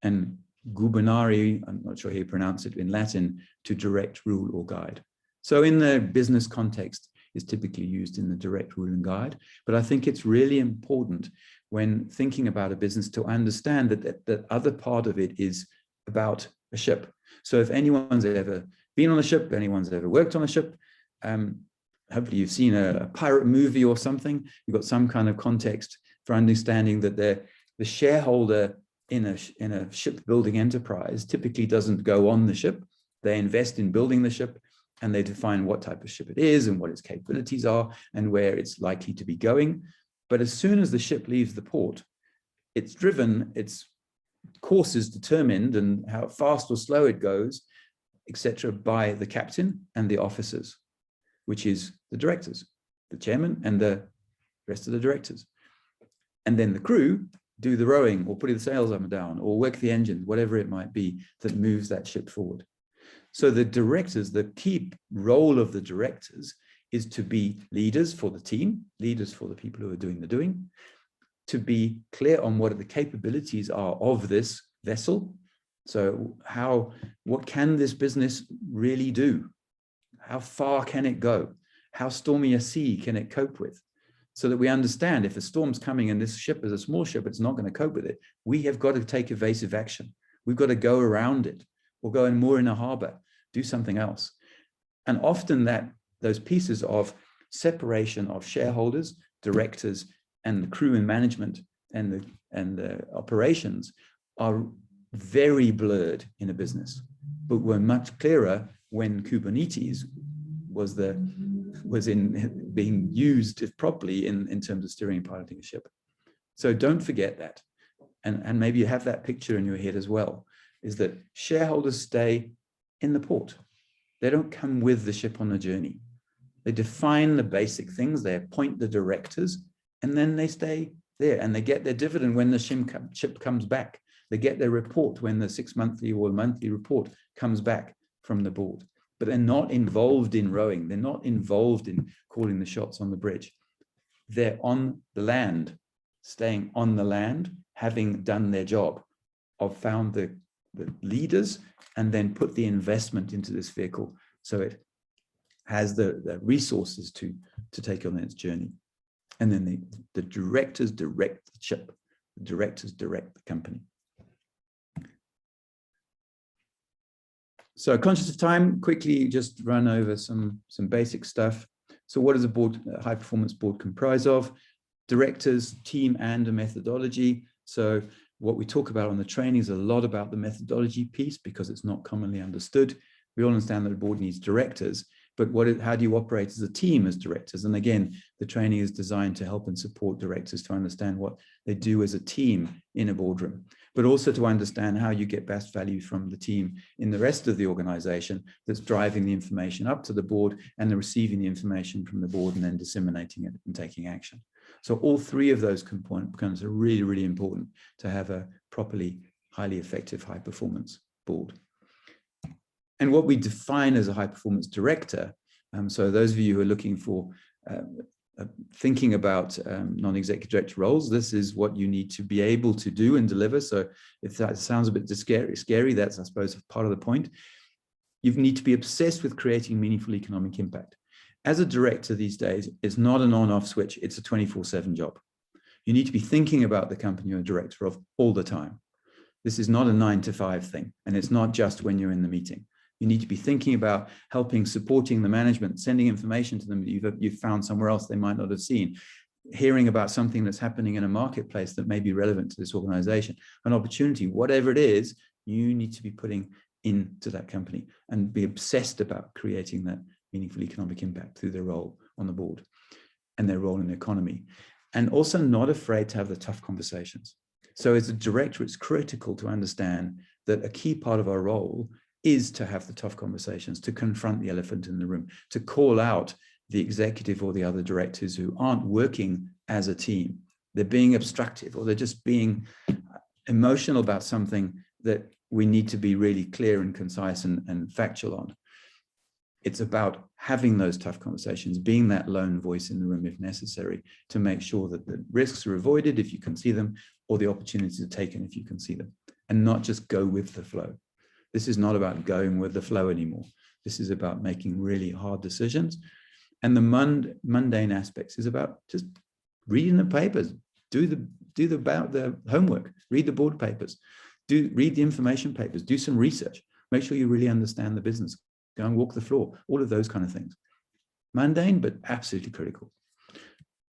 and gubernare, I'm not sure how you pronounce it in Latin, to direct, rule, or guide. So in the business context, is typically used in the direct, rule, and guide. But I think it's really important when thinking about a business to understand that that other part of it is about a ship. So if anyone's ever been on a ship, anyone's ever worked on a ship, hopefully you've seen a pirate movie or something, you've got some kind of context for understanding that the shareholder in a shipbuilding enterprise typically doesn't go on the ship. They invest in building the ship, and they define what type of ship it is and what its capabilities are and where it's likely to be going. But as soon as the ship leaves the port, it's driven, its course is determined, and how fast or slow it goes, etc., by the captain and the officers, which is the directors, the chairman and the rest of the directors. And then the crew do the rowing or putting the sails up and down or work the engines, whatever it might be that moves that ship forward. So the directors, the key role of the directors is to be leaders for the team, leaders for the people who are doing the doing, to be clear on what the capabilities are of this vessel. So what can this business really do? How far can it go? How stormy a sea can it cope with? So that we understand if a storm's coming and this ship is a small ship, it's not going to cope with it. We have got to take evasive action. We've got to go around it, or go in more in a harbor, do something else. And often those pieces of separation of shareholders, directors, and the crew and management and the operations are very blurred in a business, but were much clearer when Kubernetes was being used properly in terms of steering and piloting a ship. So don't forget that. And maybe you have that picture in your head as well, is that shareholders stay in the port. They don't come with the ship on the journey. They define the basic things, they appoint the directors, and then they stay there, and they get their dividend when the ship comes back. They get their report when the 6 monthly or monthly report comes back from the board. But they're not involved in rowing. They're not involved in calling the shots on the bridge. They're on the land, staying on the land, having done their job, of found the leaders, and then put the investment into this vehicle so it has the resources to take on its journey. And then the directors direct the ship, the directors direct the company. So conscious of time, quickly just run over some basic stuff. So what does a high performance board comprise of? Directors, team, and a methodology. So what we talk about on the training is a lot about the methodology piece because it's not commonly understood. We all understand that the board needs directors, but how do you operate as a team as directors? And again, the training is designed to help and support directors to understand what they do as a team in a boardroom, but also to understand how you get best value from the team in the rest of the organization that's driving the information up to the board and they're receiving the information from the board and then disseminating it and taking action. So all three of those components are really, really important to have a properly, highly effective, high performance board. And what we define as a high performance director, so those of you who are looking for thinking about non-executive director roles, this is what you need to be able to do and deliver. So if that sounds a bit scary, that's, I suppose, part of the point. You need to be obsessed with creating meaningful economic impact. As a director these days, it's not an on-off switch, it's a 24/7 job. You need to be thinking about the company you're a director of all the time. This is not a 9-to-5 thing, and it's not just when you're in the meeting. You need to be thinking about helping, supporting the management, sending information to them that you've found somewhere else they might not have seen, hearing about something that's happening in a marketplace that may be relevant to this organization, an opportunity, whatever it is, you need to be putting into that company and be obsessed about creating that meaningful economic impact through their role on the board and their role in the economy. And also not afraid to have the tough conversations. So as a director, it's critical to understand that a key part of our role is to have the tough conversations, to confront the elephant in the room, to call out the executive or the other directors who aren't working as a team. They're being obstructive, or they're just being emotional about something that we need to be really clear and concise and factual on. It's about having those tough conversations, being that lone voice in the room if necessary, to make sure that the risks are avoided if you can see them, or the opportunities are taken if you can see them, and not just go with the flow. This is not about going with the flow anymore. This is about making really hard decisions. And the mundane aspects is about just reading the papers, do the homework, read the board papers, read the information papers, do some research, make sure you really understand the business, go and walk the floor, all of those kind of things. Mundane, but absolutely critical.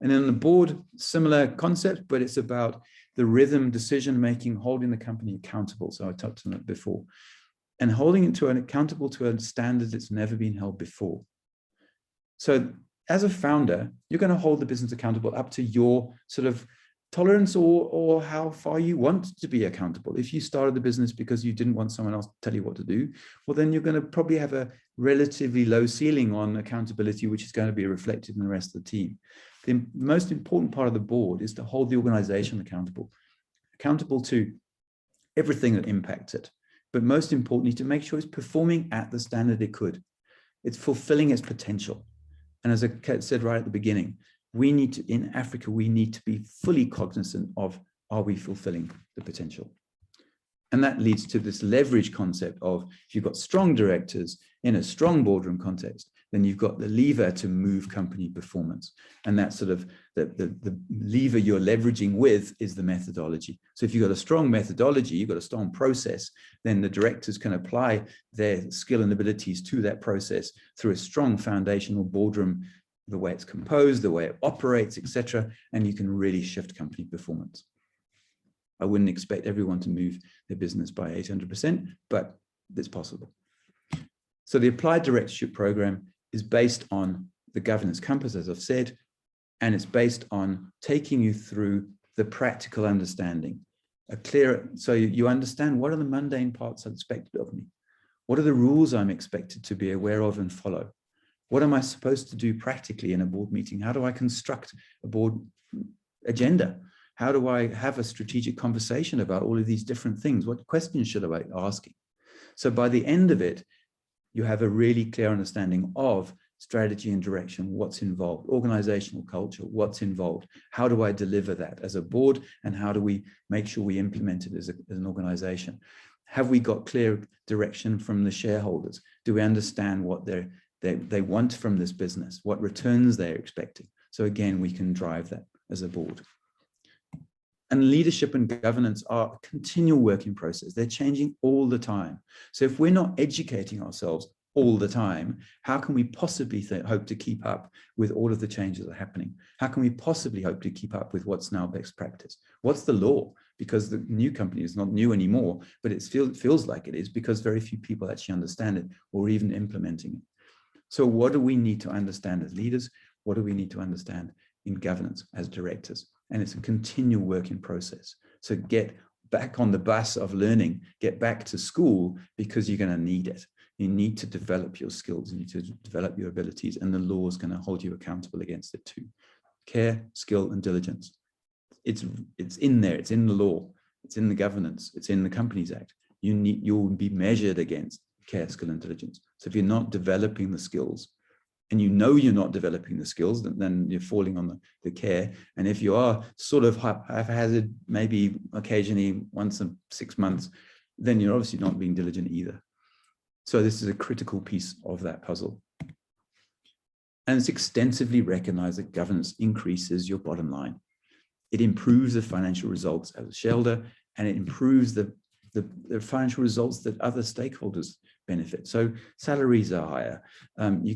And then the board, similar concept, but it's about the rhythm, decision-making, holding the company accountable. So I touched on it before. And holding it accountable to a standard that's never been held before. So as a founder, you're going to hold the business accountable up to your sort of tolerance or how far you want to be accountable. If you started the business because you didn't want someone else to tell you what to do, well, then you're going to probably have a relatively low ceiling on accountability, which is going to be reflected in the rest of the team. The most important part of the board is to hold the organization accountable to everything that impacts it. But most importantly, to make sure it's performing at the standard it could. It's fulfilling its potential. And as I said right at the beginning, in Africa, we need to be fully cognizant of, are we fulfilling the potential? And that leads to this leverage concept of, if you've got strong directors in a strong boardroom context, then you've got the lever to move company performance. And that's sort of the lever you're leveraging with is the methodology. So if you've got a strong methodology, you've got a strong process, then the directors can apply their skill and abilities to that process through a strong foundational boardroom, the way it's composed, the way it operates, etc. And you can really shift company performance. I wouldn't expect everyone to move their business by 800%, but it's possible. So the Applied Directorship Program is based on the governance compass, as I've said, and it's based on taking you through the practical understanding, so you understand what are the mundane parts expected of me? What are the rules I'm expected to be aware of and follow? What am I supposed to do practically in a board meeting? How do I construct a board agenda? How do I have a strategic conversation about all of these different things? What questions should I be asking? So by the end of it, you have a really clear understanding of strategy and direction, what's involved, organizational culture, what's involved, how do I deliver that as a board, and how do we make sure we implement it as an organization? Have we got clear direction from the shareholders? Do we understand what they want from this business, what returns they're expecting? So again, we can drive that as a board. And leadership and governance are a continual working process. They're changing all the time. So if we're not educating ourselves all the time, how can we possibly hope to keep up with all of the changes that are happening? How can we possibly hope to keep up with what's now best practice? What's the law? Because the new company is not new anymore, but it feels like it is because very few people actually understand it or even implementing it. So what do we need to understand as leaders? What do we need to understand in governance as directors? And it's a continual work in process. So get back on the bus of learning, get back to school, because you're going to need it. You need to develop your skills, you need to develop your abilities, and the law is going to hold you accountable against it too. Care, skill, and diligence. It's in there, it's in the law, it's in the governance, it's in the Companies Act. You'll be measured against care, skill, and diligence. So if you're not developing the skills, and you know you're not developing the skills, then you're falling on the care. And if you are sort of haphazard, maybe occasionally once in 6 months, then you're obviously not being diligent either. So this is a critical piece of that puzzle. And it's extensively recognized that governance increases your bottom line. It improves the financial results as a shareholder, and it improves the financial results that other stakeholders benefit. So salaries are higher. You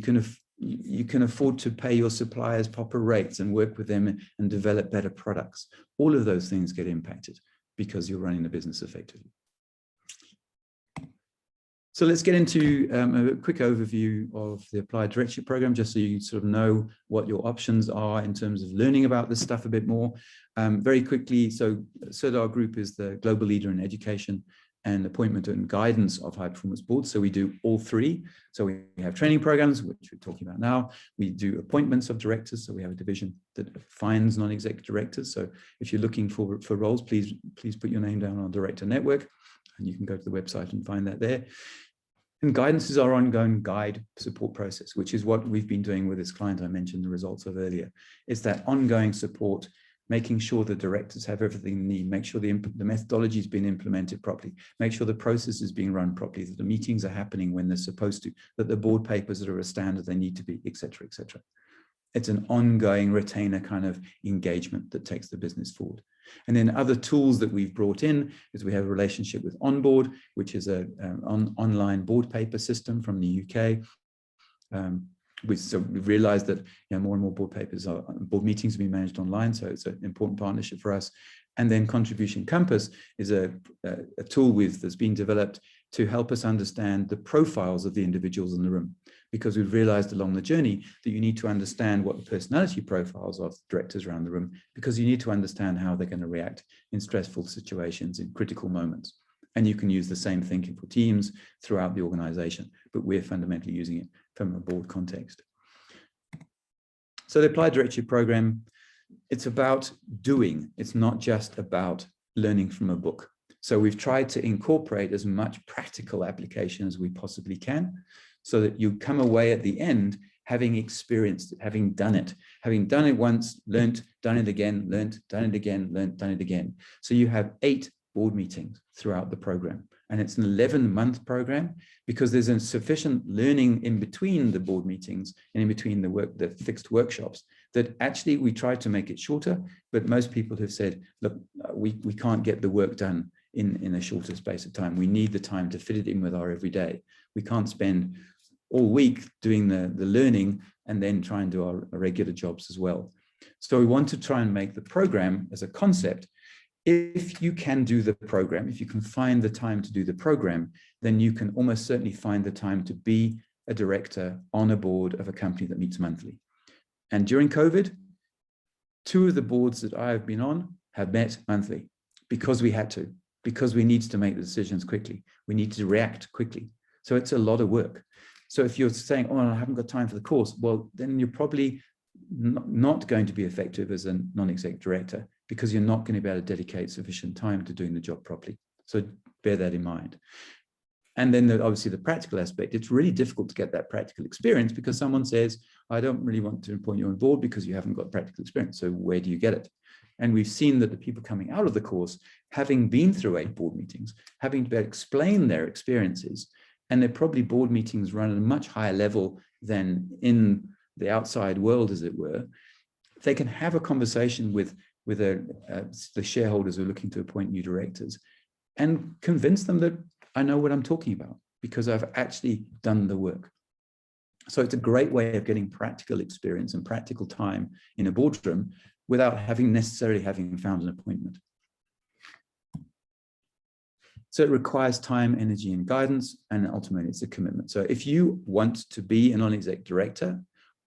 can afford to pay your suppliers proper rates and work with them and develop better products. All of those things get impacted because you're running the business effectively. So let's get into a quick overview of the Applied Directorship Program, just so you sort of know what your options are in terms of learning about this stuff a bit more. Very quickly, so CERDAR Group is the global leader in education and appointment and guidance of high performance boards. So we do all three. So we have training programs, which we're talking about now. We do appointments of directors. So we have a division that finds non-executive directors. So if you're looking for roles, please put your name down on our director network, and you can go to the website and find that there. And guidance is our ongoing guide support process, which is what we've been doing with this client I mentioned the results of earlier. It's that ongoing support, making sure the directors have everything they need, make sure the methodology has been implemented properly, make sure the process is being run properly, that the meetings are happening when they're supposed to, that the board papers are a standard they need to be, et cetera, et cetera. It's an ongoing retainer kind of engagement that takes the business forward. And then other tools that we've brought in is we have a relationship with Onboard, which is an online board paper system from the UK. So we've realized that more and more board meetings are being managed online. So it's an important partnership for us. And then Contribution Compass is a tool that's been developed to help us understand the profiles of the individuals in the room, because we've realized along the journey that you need to understand what the personality profiles of directors around the room, because you need to understand how they're going to react in stressful situations, in critical moments. And you can use the same thinking for teams throughout the organization, but we're fundamentally using it from a board context. So the Applied Directorship Program, it's about doing. It's not just about learning from a book. So we've tried to incorporate as much practical application as we possibly can, so that you come away at the end having experienced it, having done it once, learnt, done it again, learnt, done it again, learnt, done it again. So you have 8 board meetings throughout the program, and it's an 11-month program, because there's a sufficient learning in between the board meetings and in between the fixed workshops, that actually we try to make it shorter, but most people have said, look, we can't get the work done in a shorter space of time. We need the time to fit it in with our everyday. We can't spend all week doing the learning and then try and do our regular jobs as well. So we want to try and make the program as a concept. If you can do the program, if you can find the time to do the program, then you can almost certainly find the time to be a director on a board of a company that meets monthly. And during COVID, 2 of the boards that I have been on have met monthly, because we had to, because we need to make the decisions quickly. We need to react quickly. So it's a lot of work. So if you're saying, oh, I haven't got time for the course, well, then you're probably not going to be effective as a non-exec director, because you're not going to be able to dedicate sufficient time to doing the job properly. So bear that in mind. And then obviously the practical aspect, it's really difficult to get that practical experience, because someone says, I don't really want to appoint you on board because you haven't got practical experience. So where do you get it? And we've seen that the people coming out of the course, having been through 8 board meetings, having to explain their experiences, and they're probably board meetings run at a much higher level than in the outside world, as it were, they can have a conversation with the shareholders who are looking to appoint new directors and convince them that I know what I'm talking about, because I've actually done the work. So it's a great way of getting practical experience and practical time in a boardroom without necessarily having found an appointment. So it requires time, energy, and guidance, and ultimately it's a commitment. So if you want to be a non-exec director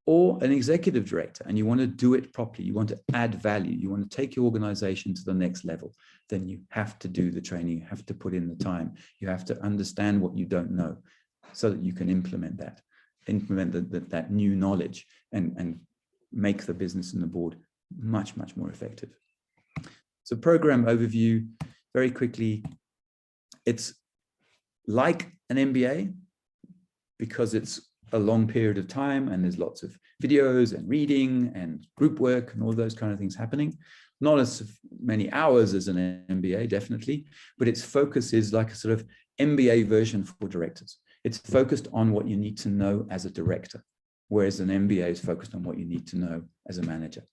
or an executive director, and you want to do it properly, you want to add value, you want to take your organization to the next level, then you have to do the training, you have to put in the time, you have to understand what you don't know so that you can implement that new knowledge and make the business and the board much, much more effective. So program overview, very quickly, it's like an MBA because it's a long period of time and there's lots of videos and reading and group work and all those kind of things happening. Not as many hours as an MBA, definitely, but its focus is like a sort of MBA version for directors. It's focused on what you need to know as a director, whereas an MBA is focused on what you need to know as a manager.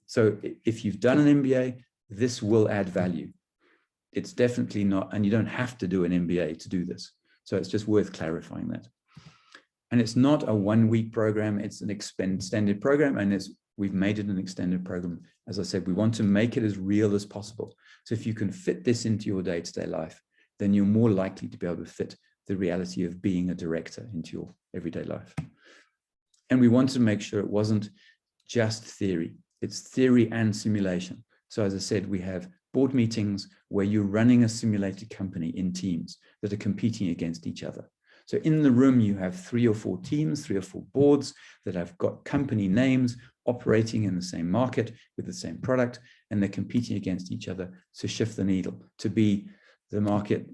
So if you've done an MBA, this will add value. It's definitely not, and you don't have to do an MBA to do this. So it's just worth clarifying that. And it's not a one-week program, it's an extended program, and we've made it an extended program. As I said, we want to make it as real as possible. So if you can fit this into your day-to-day life, then you're more likely to be able to fit the reality of being a director into your everyday life. And we want to make sure it wasn't just theory, it's theory and simulation. So as I said, we have board meetings where you're running a simulated company in teams that are competing against each other. So in the room, you have 3 or 4 teams, 3 or 4 boards that have got company names operating in the same market with the same product, and they're competing against each other to shift the needle, to be the market,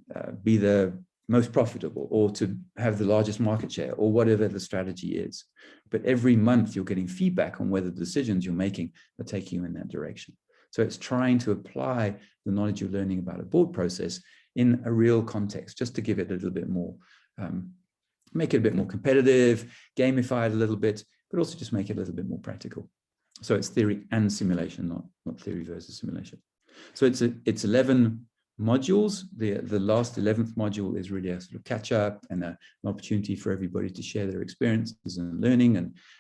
be the most profitable, or to have the largest market share, or whatever the strategy is. But every month you're getting feedback on whether the decisions you're making are taking you in that direction. So it's trying to apply the knowledge you're learning about a board process in a real context, just to give it a little bit more, make it a bit more competitive, gamify it a little bit, but also just make it a little bit more practical. So it's theory and simulation, not theory versus simulation. So it's 11 modules. The last 11th module is really a sort of catch up and an opportunity for everybody to share their experiences and learning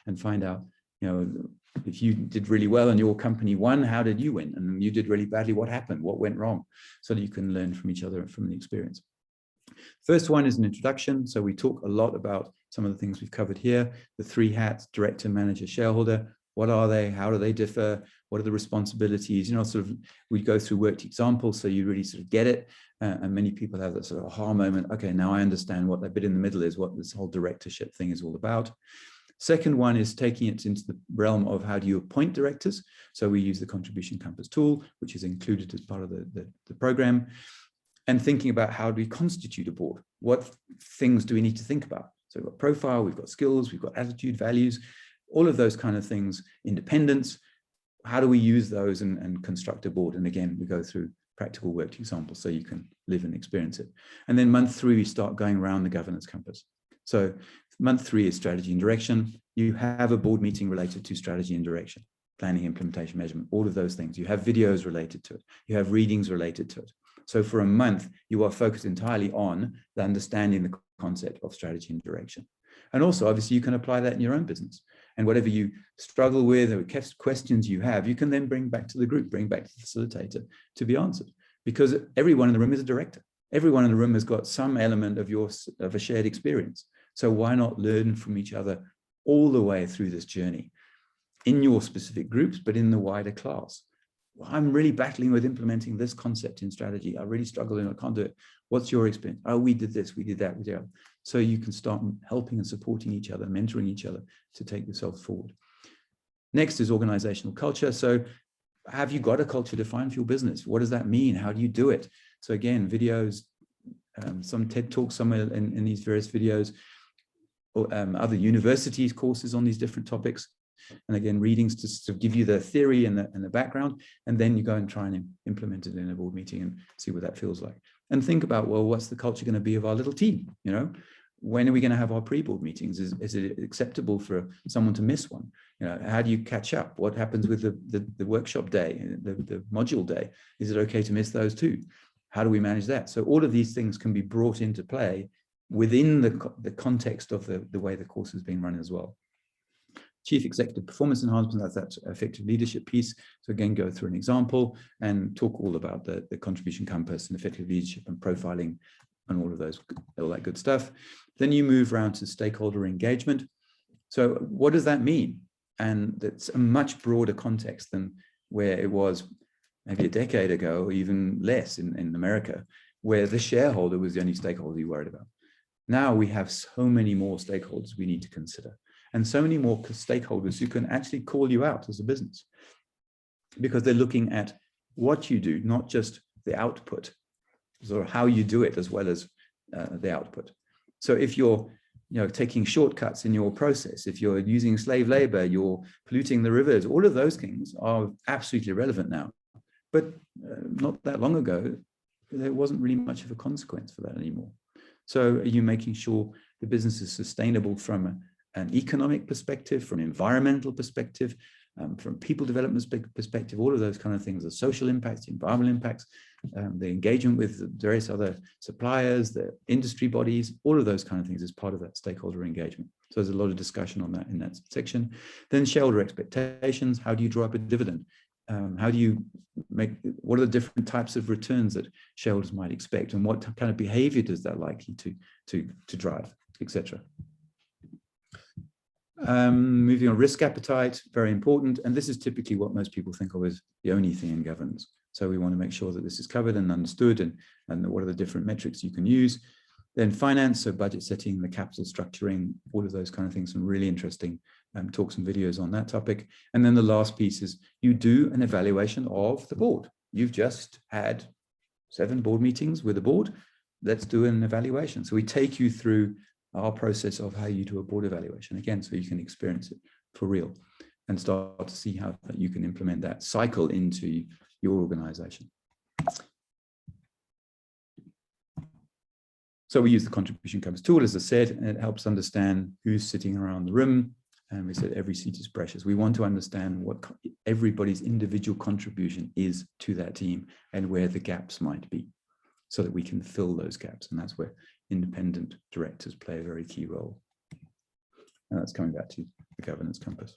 and find out, you know, if you did really well and your company won, how did you win? And you did really badly, what happened? What went wrong? So that you can learn from each other and from the experience. First one is an introduction. So we talk a lot about some of the things we've covered here, the 3 hats, director, manager, shareholder. What are they? How do they differ? What are the responsibilities? You know, sort of, we go through worked examples so you really sort of get it. And many people have that sort of aha moment. Okay, now I understand what that bit in the middle is, what this whole directorship thing is all about. Second one is taking it into the realm of how do you appoint directors? So we use the contribution compass tool, which is included as part of the program, and thinking about how do we constitute a board? What things do we need to think about? So we've got profile, we've got skills, we've got attitude, values, all of those kind of things, independence. How do we use those and construct a board? And again, we go through practical worked examples so you can live and experience it. And then month 3, we start going around the governance compass. So month 3 is strategy and direction. You have a board meeting related to strategy and direction, planning, implementation, measurement, all of those things. You have videos related to it. You have readings related to it. So for a month, you are focused entirely on the understanding the concept of strategy and direction. And also, obviously, you can apply that in your own business. And whatever you struggle with or questions you have, you can then bring back to the group, bring back to the facilitator to be answered. Because everyone in the room is a director. Everyone in the room has got some element of a shared experience. So why not learn from each other all the way through this journey in your specific groups, but in the wider class? Well, I'm really battling with implementing this concept in strategy. I really struggle and I can't do it. What's your experience? Oh, we did this, we did that, we did that. So you can start helping and supporting each other, mentoring each other to take yourself forward. Next is organizational culture. So have you got a culture defined for your business? What does that mean? How do you do it? So again, videos, some TED Talks somewhere in these various videos, or other universities courses on these different topics. And again, readings to sort of give you the theory and the background, and then you go and try and implement it in a board meeting and see what that feels like. And think about, well, what's the culture going to be of our little team? You know, when are we going to have our pre-board meetings? Is it acceptable for someone to miss one? You know, how do you catch up? What happens with the workshop day, the module day? Is it okay to miss those too? How do we manage that? So all of these things can be brought into play within the context of the way the course is being run as well. Chief Executive Performance Enhancement, that's that effective leadership piece. So again, go through an example and talk all about the contribution compass and effective leadership and profiling and all that good stuff. Then you move around to stakeholder engagement. So what does that mean? And that's a much broader context than where it was maybe a decade ago, or even less in America, where the shareholder was the only stakeholder you worried about. Now we have so many more stakeholders we need to consider, and so many more stakeholders who can actually call you out as a business, because they're looking at what you do, not just the output, or how you do it, as well as the output. So if you're taking shortcuts in your process, if you're using slave labor, you're polluting the rivers, all of those things are absolutely relevant now. But not that long ago, there wasn't really much of a consequence for that anymore. So are you making sure the business is sustainable from an economic perspective, from an environmental perspective, from people development perspective, all of those kind of things, the social impacts, the environmental impacts, the engagement with various other suppliers, the industry bodies, all of those kind of things is part of that stakeholder engagement. So there's a lot of discussion on that in that section. Then shareholder expectations, how do you draw up a dividend? How do you what are the different types of returns that shareholders might expect, and what kind of behavior does that likely to drive, etc. Moving on, risk appetite, very important. And this is typically what most people think of as the only thing in governance. So we want to make sure that this is covered and understood, and what are the different metrics you can use. Then finance, so budget setting, the capital structuring, all of those kind of things, some really interesting talks and videos on that topic. And then the last piece is you do an evaluation of the board. You've just had 7 board meetings with the board. Let's do an evaluation. So we take you through our process of how you do a board evaluation, again, so you can experience it for real and start to see how you can implement that cycle into your organization. So we use the contribution compass tool, as I said, and it helps understand who's sitting around the room. And we said every seat is precious. We want to understand what everybody's individual contribution is to that team and where the gaps might be, so that we can fill those gaps. And that's where independent directors play a very key role. And that's coming back to the governance compass.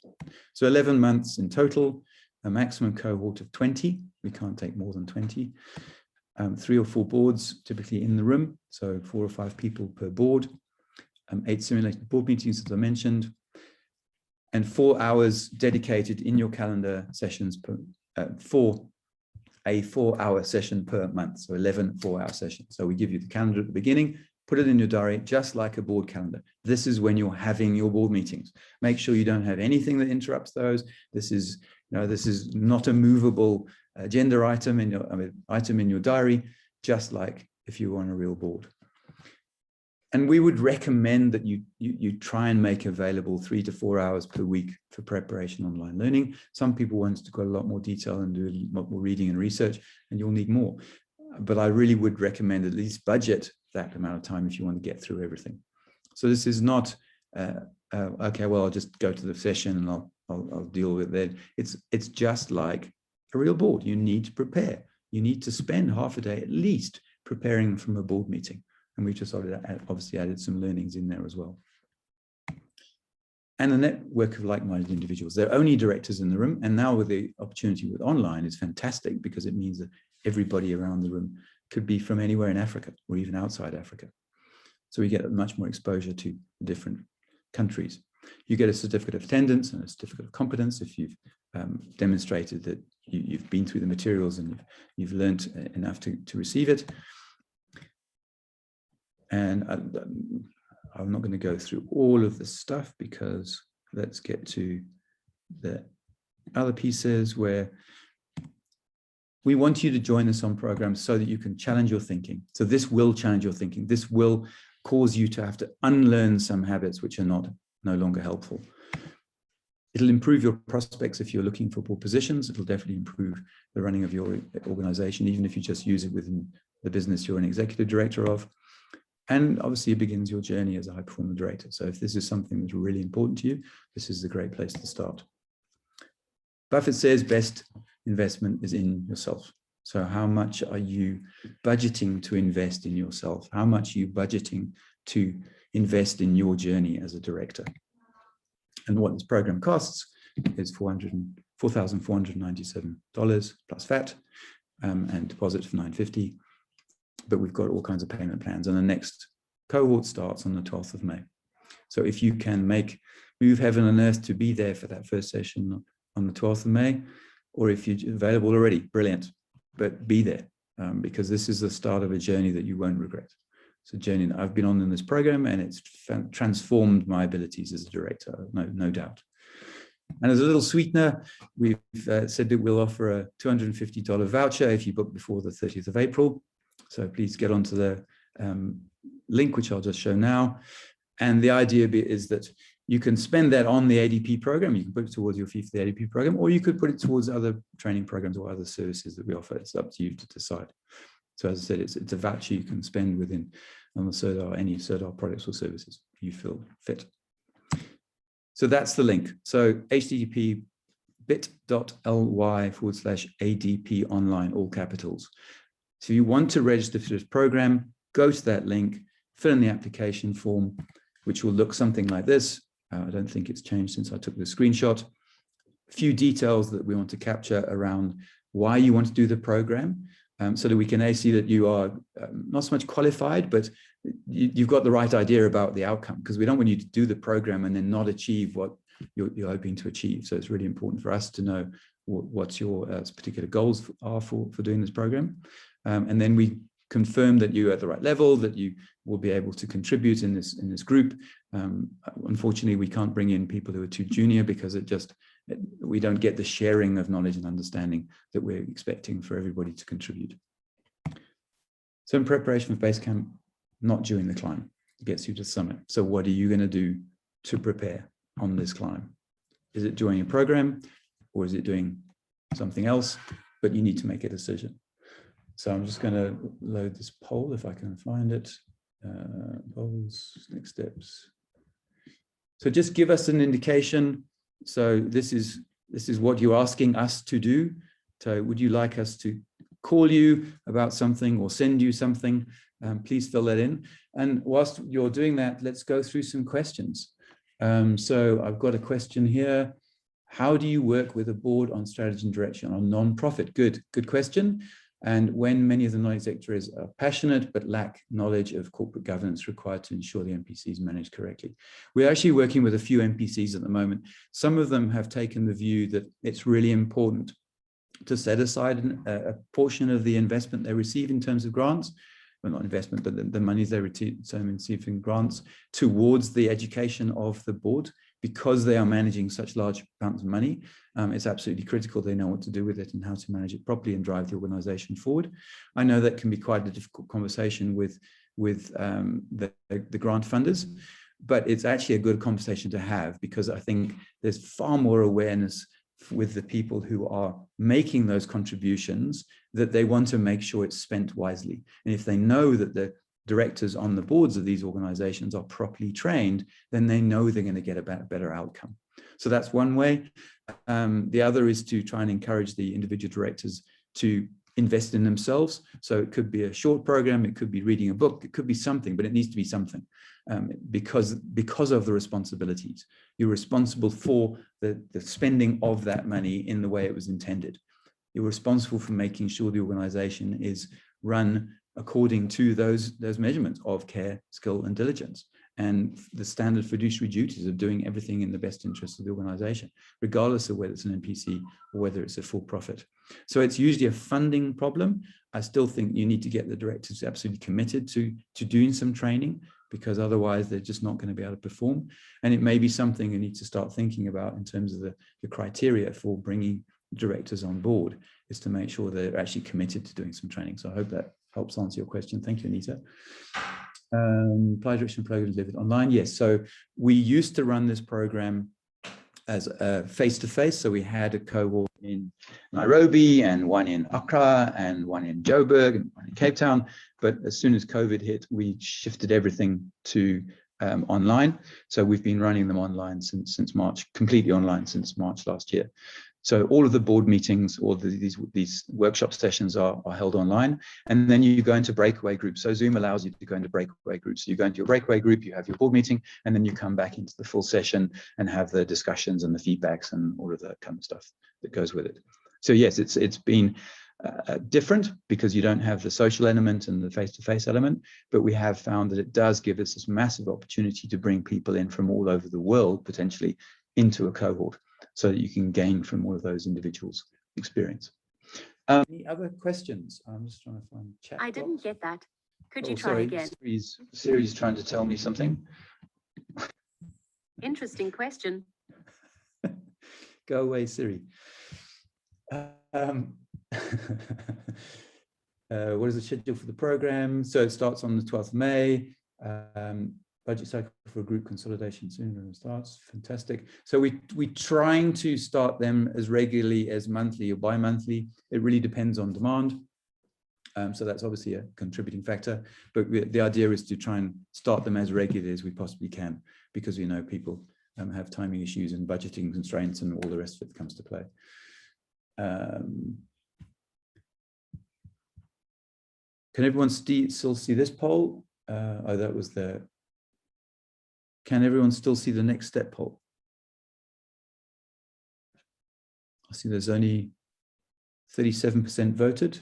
So 11 months in total, a maximum cohort of 20. We can't take more than 20. 3 or 4 boards typically in the room, so 4 or 5 people per board, 8 simulated board meetings, as I mentioned, and 4 hours dedicated in your calendar sessions for a 4-hour session per month, so 11 4-hour sessions. So we give you the calendar at the beginning, put it in your diary, just like a board calendar. This is when you're having your board meetings. Make sure you don't have anything that interrupts those. This is not a movable agenda item in your diary, just like if you were on a real board. And we would recommend that you try and make available 3 to 4 hours per week for preparation online learning. Some people want to go a lot more detail and do a lot more reading and research, and you'll need more. But I really would recommend at least budget that amount of time if you want to get through everything. So this is not, okay, well, I'll just go to the session and I'll deal with it. It's just like a real board. You need to prepare. You need to spend half a day at least preparing from a board meeting. And we've just obviously added some learnings in there as well. And a network of like-minded individuals. There are only directors in the room. And now with the opportunity with online is fantastic, because it means that everybody around the room could be from anywhere in Africa or even outside Africa. So we get much more exposure to different countries. You get a certificate of attendance and a certificate of competence if you've demonstrated that you've been through the materials and you've learned enough to receive it. And I'm not going to go through all of this stuff, because let's get to the other pieces where we want you to join us on programs so that you can challenge your thinking. So this will challenge your thinking. This will cause you to have to unlearn some habits which are no longer helpful. It'll improve your prospects if you're looking for board positions. It'll definitely improve the running of your organization, even if you just use it within the business you're an executive director of. And obviously it begins your journey as a high-performing director. So if this is something that's really important to you, this is a great place to start. Buffett says best investment is in yourself. So how much are you budgeting to invest in yourself? How much are you budgeting to invest in your journey as a director? And what this program costs is $4,497 plus VAT and deposit for $950. But we've got all kinds of payment plans. And the next cohort starts on the 12th of May. So if you can move heaven and earth to be there for that first session on the 12th of May, or if you're available already, brilliant, but be there because this is the start of a journey that you won't regret. It's a journey that I've been on in this program, and it's transformed my abilities as a director, no doubt. And as a little sweetener, we've said that we'll offer a $250 voucher if you book before the 30th of April. So please get onto the link, which I'll just show now. And the idea is that you can spend that on the ADP program. You can put it towards your fee for the ADP program, or you could put it towards other training programs or other services that we offer. It's up to you to decide. So as I said, it's a voucher you can spend on the CERDAR, any CERDAR products or services you feel fit. So that's the link. So http bit.ly/ADP online, all capitals. So if you want to register for this program, go to that link, fill in the application form, which will look something like this. I don't think it's changed since I took the screenshot. A few details that we want to capture around why you want to do the program, so that we can see that you are not so much qualified, but you've got the right idea about the outcome, because we don't want you to do the program and then not achieve what you're hoping to achieve. So it's really important for us to know what your particular goals are for doing this program. And then we confirm that you're at the right level, that you will be able to contribute in this group. Unfortunately, we can't bring in people who are too junior because we don't get the sharing of knowledge and understanding that we're expecting for everybody to contribute. So in preparation for base camp, not during the climb, it gets you to summit. So what are you going to do to prepare on this climb? Is it joining a program, or is it doing something else? But you need to make a decision. So I'm just going to load this poll if I can find it. Polls, next steps. So just give us an indication. So this is what you're asking us to do. So would you like us to call you about something or send you something? Please fill that in. And whilst you're doing that, let's go through some questions. So I've got a question here. How do you work with a board on strategy and direction on non-profit? Good question. And when many of the non-exec directors are passionate but lack knowledge of corporate governance required to ensure the NPCs managed correctly. We're actually working with a few NPCs at the moment. Some of them have taken the view that it's really important to set aside a portion of the investment they receive in terms of grants, well, not investment, but the monies they receive in grants towards the education of the board, because they are managing such large amounts of money. It's absolutely critical they know what to do with it and how to manage it properly and drive the organization forward. I know that can be quite a difficult conversation with the grant funders, but it's actually a good conversation to have, because I think there's far more awareness with the people who are making those contributions that they want to make sure it's spent wisely. And if they know that the directors on the boards of these organizations are properly trained, then they know they're going to get a better outcome. So that's one way. The other is to try and encourage the individual directors to invest in themselves. So it could be a short program, it could be reading a book, it could be something, but it needs to be something because of the responsibilities. You're responsible for the spending of that money in the way it was intended. You're responsible for making sure the organization is run according to those measurements of care, skill, and diligence, and the standard fiduciary duties of doing everything in the best interest of the organization, regardless of whether it's an NPC or whether it's a for-profit. So it's usually a funding problem. I still think you need to get the directors absolutely committed to doing some training, because otherwise they're just not going to be able to perform. And it may be something you need to start thinking about in terms of the criteria for bringing directors on board, is to make sure they're actually committed to doing some training. So I hope that helps answer your question. Thank you, Anita. Apply direction program delivered online. Yes, so we used to run this program as a face-to-face. So we had a cohort in Nairobi and one in Accra and one in Joburg and one in Cape Town. But as soon as COVID hit, we shifted everything to online. So we've been running them online since March, completely online since March last year. So all of the board meetings or these workshop sessions are held online, and then you go into breakaway groups. So Zoom allows you to go into breakaway groups. So you go into your breakaway group, you have your board meeting, and then you come back into the full session and have the discussions and the feedbacks and all of that kind of stuff that goes with it. So yes, it's been different because you don't have the social element and the face-to-face element, but we have found that it does give us this massive opportunity to bring people in from all over the world, potentially, into a cohort, so that you can gain from all of those individuals' experience. Any other questions? I'm just trying to find chat. I didn't get that. Could you try again? Siri's trying to tell me something. Interesting question. Go away, Siri. What is the schedule for the program? So it starts on the 12th of May. Budget cycle for group consolidation soon starts. Fantastic. So we're trying to start them as regularly as monthly or bi-monthly. It really depends on demand. So that's obviously a contributing factor. But the idea is to try and start them as regularly as we possibly can, because we know people have timing issues and budgeting constraints and all the rest of it comes to play. Can everyone still see this poll? Oh, that was the... Can everyone still see the next step poll? I see there's only 37% voted.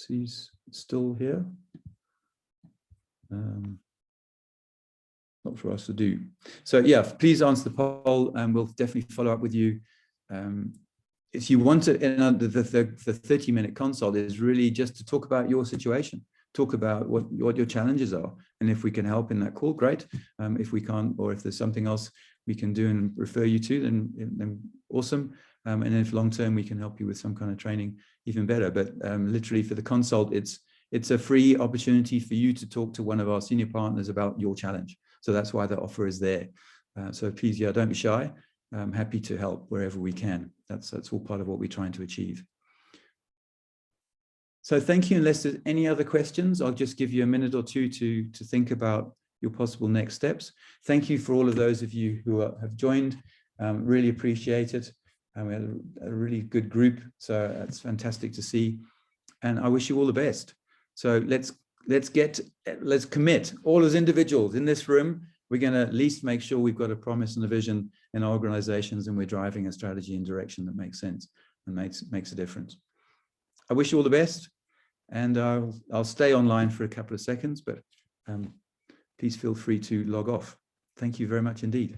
He's still here. Not for us to do. So yeah, please answer the poll and we'll definitely follow up with you. If you want to, the 30-minute consult is really just to talk about your situation. Talk about what your challenges are, and if we can help in that call, great. If we can't, or if there's something else we can do and refer you to, then awesome. And if long term we can help you with some kind of training, even better. But literally for the consult, it's a free opportunity for you to talk to one of our senior partners about your challenge. So that's why the offer is there. So please, yeah, don't be shy. I'm happy to help wherever we can. That's all part of what we're trying to achieve. So thank you. Unless there's any other questions, I'll just give you a minute or two to think about your possible next steps. Thank you for all of those of you who have joined. Really appreciate it. We had a really good group, so that's fantastic to see. And I wish you all the best. So let's commit, all as individuals in this room. We're going to at least make sure we've got a promise and a vision in our organizations, and we're driving a strategy and direction that makes sense and makes a difference. I wish you all the best. And I'll stay online for a couple of seconds, but please feel free to log off. Thank you very much indeed.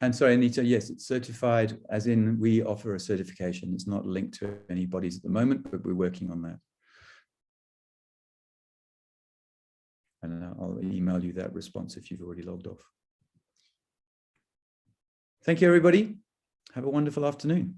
And sorry, Anita, yes, it's certified, as in we offer a certification. It's not linked to any bodies at the moment, but we're working on that. And I'll email you that response if you've already logged off. Thank you, everybody. Have a wonderful afternoon.